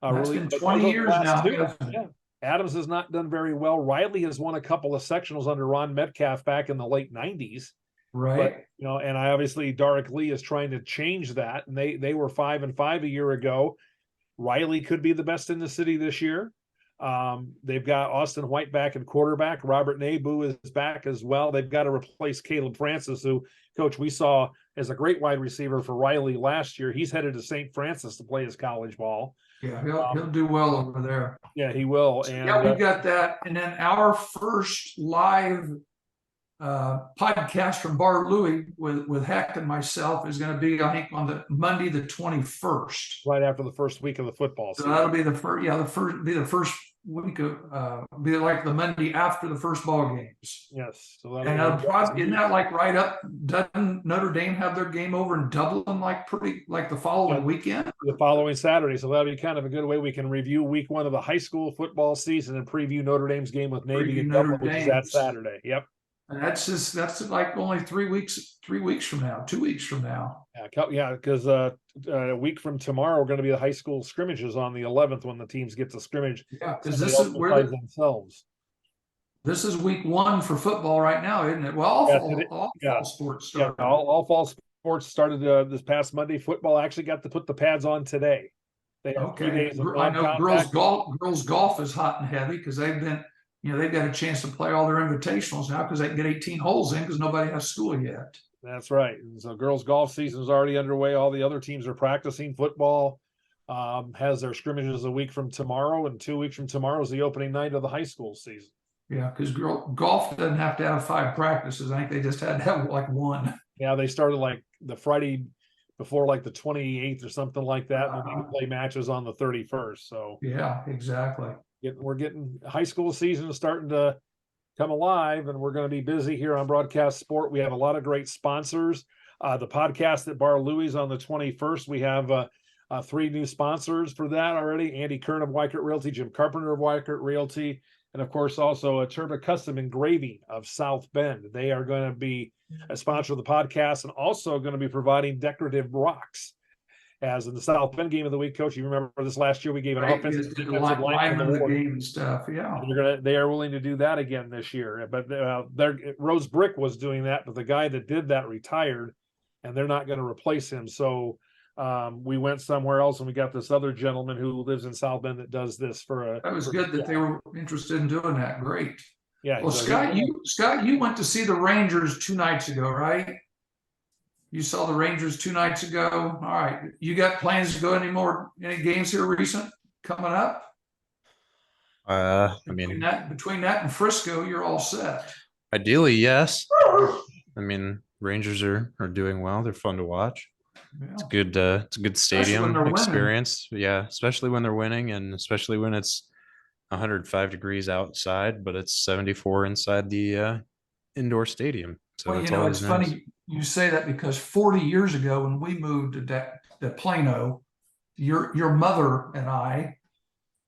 That's been 20 years now. Yeah. Adams has not done very well. Riley has won a couple of sectionals under Ron Metcalf back in the late 90s. Right. But, and obviously Darrick Lee is trying to change that. And they were 5-5 a year ago. Riley could be the best in the city this year. They've got Austin White back at quarterback. Robert Nabu is back as well. They've got to replace Caleb Francis, who, Coach, we saw as a great wide receiver for Riley last year. He's headed to St. Francis to play his college ball. Yeah, he'll do well over there. Yeah, he will. And yeah, we got that. And then our first live podcast from Bar Louie with Heck and myself is going to be, I think, on the Monday the 21st, right after the first week of the football season. So that'll be the first week of be like the Monday after the first ball games. Yes. So and isn't that like right up? Doesn't Notre Dame have their game over in Dublin like the following weekend? The following Saturday. So that'll be kind of a good way we can review week one of the high school football season and preview Notre Dame's game with Navy in Dublin, which is that Saturday. Yep. And that's like only 2 weeks from now. Yeah, because a week from tomorrow we're going to be the high school scrimmages on the 11th when the teams get to scrimmage. Yeah, because this is where themselves. This is week one for football right now, isn't it? Well, all fall sports started. Yeah, all fall sports started this past Monday. Football actually got to put the pads on today. They have 3 days of I know girls golf is hot and heavy because they've been. They've got a chance to play all their invitationals now because they can get 18 holes in because nobody has school yet. That's right. And so girls golf season is already underway. All the other teams are practicing. Football has their scrimmages a week from tomorrow, and 2 weeks from tomorrow is the opening night of the high school season. Yeah, because golf doesn't have to have 5 practices. I think they just had to have like 1. Yeah, they started like the Friday before, like the 28th or something like that. And we play matches on the 31st. So yeah, exactly. We're getting high school season starting to come alive, and we're going to be busy here on Broadcast Sport. We have a lot of great sponsors. The podcast at Bar Louie's on the 21st. We have 3 new sponsors for that already. Andy Kern of Weichert Realty, Jim Carpenter of Weichert Realty, and of course also a Turba Custom Engraving of South Bend. They are going to be a sponsor of the podcast and also going to be providing decorative rocks. As in the South Bend game of the week, Coach, you remember this last year we gave an offensive defensive line of the game and stuff. Yeah, they are willing to do that again this year. But Rose Brick was doing that, but the guy that did that retired, and they're not going to replace him. So we went somewhere else, and we got this other gentleman who lives in South Bend that does this for a. That was good that they were interested in doing that. Great. Yeah. Well, Scott, you went to see the Rangers 2 nights ago, right? You saw the Rangers 2 nights ago. All right. You got plans to go any games here recent coming up? Between that and Frisco, you're all set. Ideally, yes. I mean, Rangers are doing well. They're fun to watch. Yeah. It's a good stadium experience. Winning. Yeah, especially when they're winning, and especially when it's 105 degrees outside, but it's 74 inside the indoor stadium. So Well, that's it's always nice. funny you say that because 40 years ago when we moved to Plano, your mother and I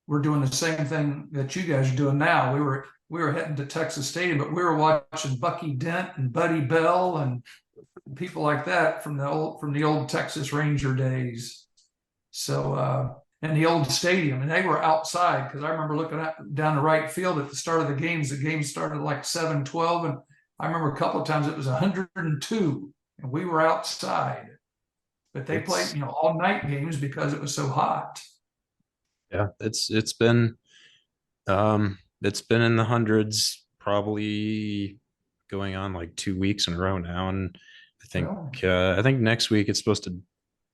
were doing the same thing that you guys are doing now. We were heading to Texas Stadium, but we were watching Bucky Dent and Buddy Bell and people like that from the old Texas Ranger days. So and the old stadium, and they were outside because I remember looking down the right field at the start of the games. The game started like 7:12, and I remember a couple of times it was 102, and we were outside. But they played, all night games because it was so hot. Yeah, it's been in the hundreds, probably going on like 2 weeks in a row now. And Well, I think next week it's supposed to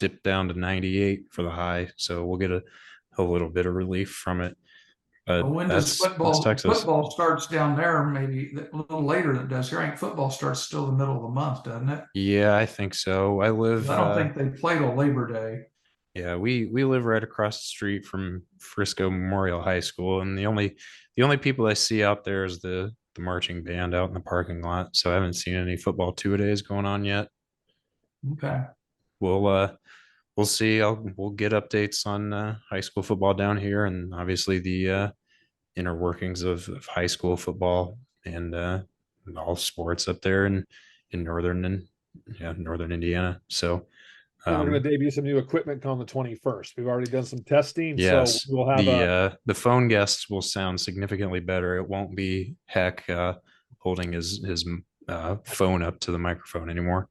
dip down to 98 for the high. So we'll get a little bit of relief from it. But when does that's Texas. football starts down there? Maybe a little later than it does here. I think football starts still the middle of the month, doesn't it? Yeah, I think so. I 'Cause live I don't think they play till Labor Day. yeah, we live right across the street from Frisco Memorial High School, and the only people I see out there is the marching band out in the parking lot. So I haven't seen any football two-a-days going on yet. Okay. We'll see. We'll get updates on high school football down here, and obviously the inner workings of high school football and all sports up there in northern Indiana. So And we're going um, to debut some new equipment on the 21st. We've already done some testing, so yes, we'll have the phone guests will sound significantly better. It won't be Heck holding his phone up to the microphone anymore.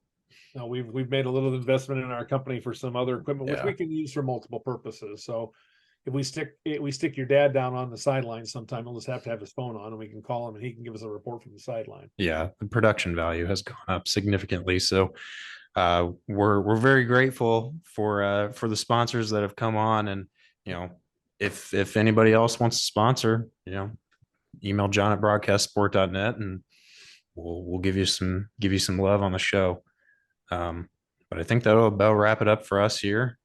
we've made a little investment in our company for some other equipment, which Yeah. we can use for multiple purposes. So if we stick your dad down on the sideline sometime, he'll just have to have his phone on, and we can call him, and he can give us a report from the sideline. Yeah, the production value has gone up significantly. So we're very grateful for the sponsors that have come on, and if anybody else wants to sponsor, email John at broadcastsport.net, and we'll give you some love on the show. But I think that'll about wrap it up for us here.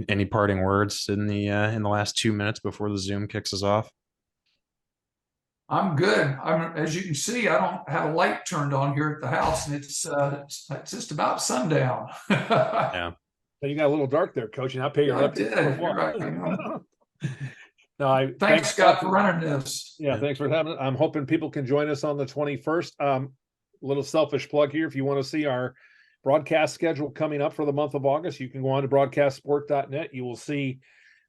Any parting words in the last 2 minutes before the Zoom kicks us off? I'm good. As you can see, I don't have a light turned on here at the house, and it's just about sundown. Yeah. So you got a little dark there, Coach, and I pay your I did. You're right. No, Thanks, Scott, for running this. Yeah, thanks for having it. I'm hoping people can join us on the 21st. Little selfish plug here. If you want to see our broadcast schedule coming up for the month of August, you can go on to broadcastsport.net. You will see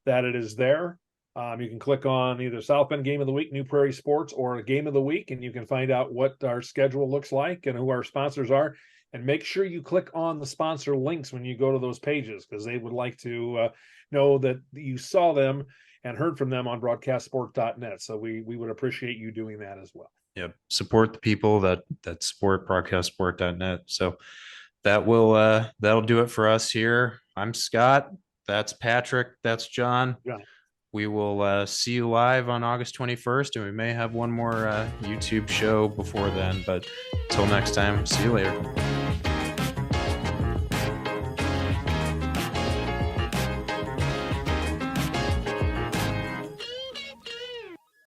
that it is there. You can click on either South Bend Game of the Week, New Prairie Sports, or a Game of the Week, and you can find out what our schedule looks like and who our sponsors are. And make sure you click on the sponsor links when you go to those pages, because they would like to know that you saw them and heard from them on broadcastsport.net. So we would appreciate you doing that as well. Yep. Support the people that support broadcastsport.net. So that'll do it for us here. I'm Scott. That's Patrick. That's John. Yeah. We will see you live on August 21st, and we may have one more YouTube show before then. But until next time, see you later.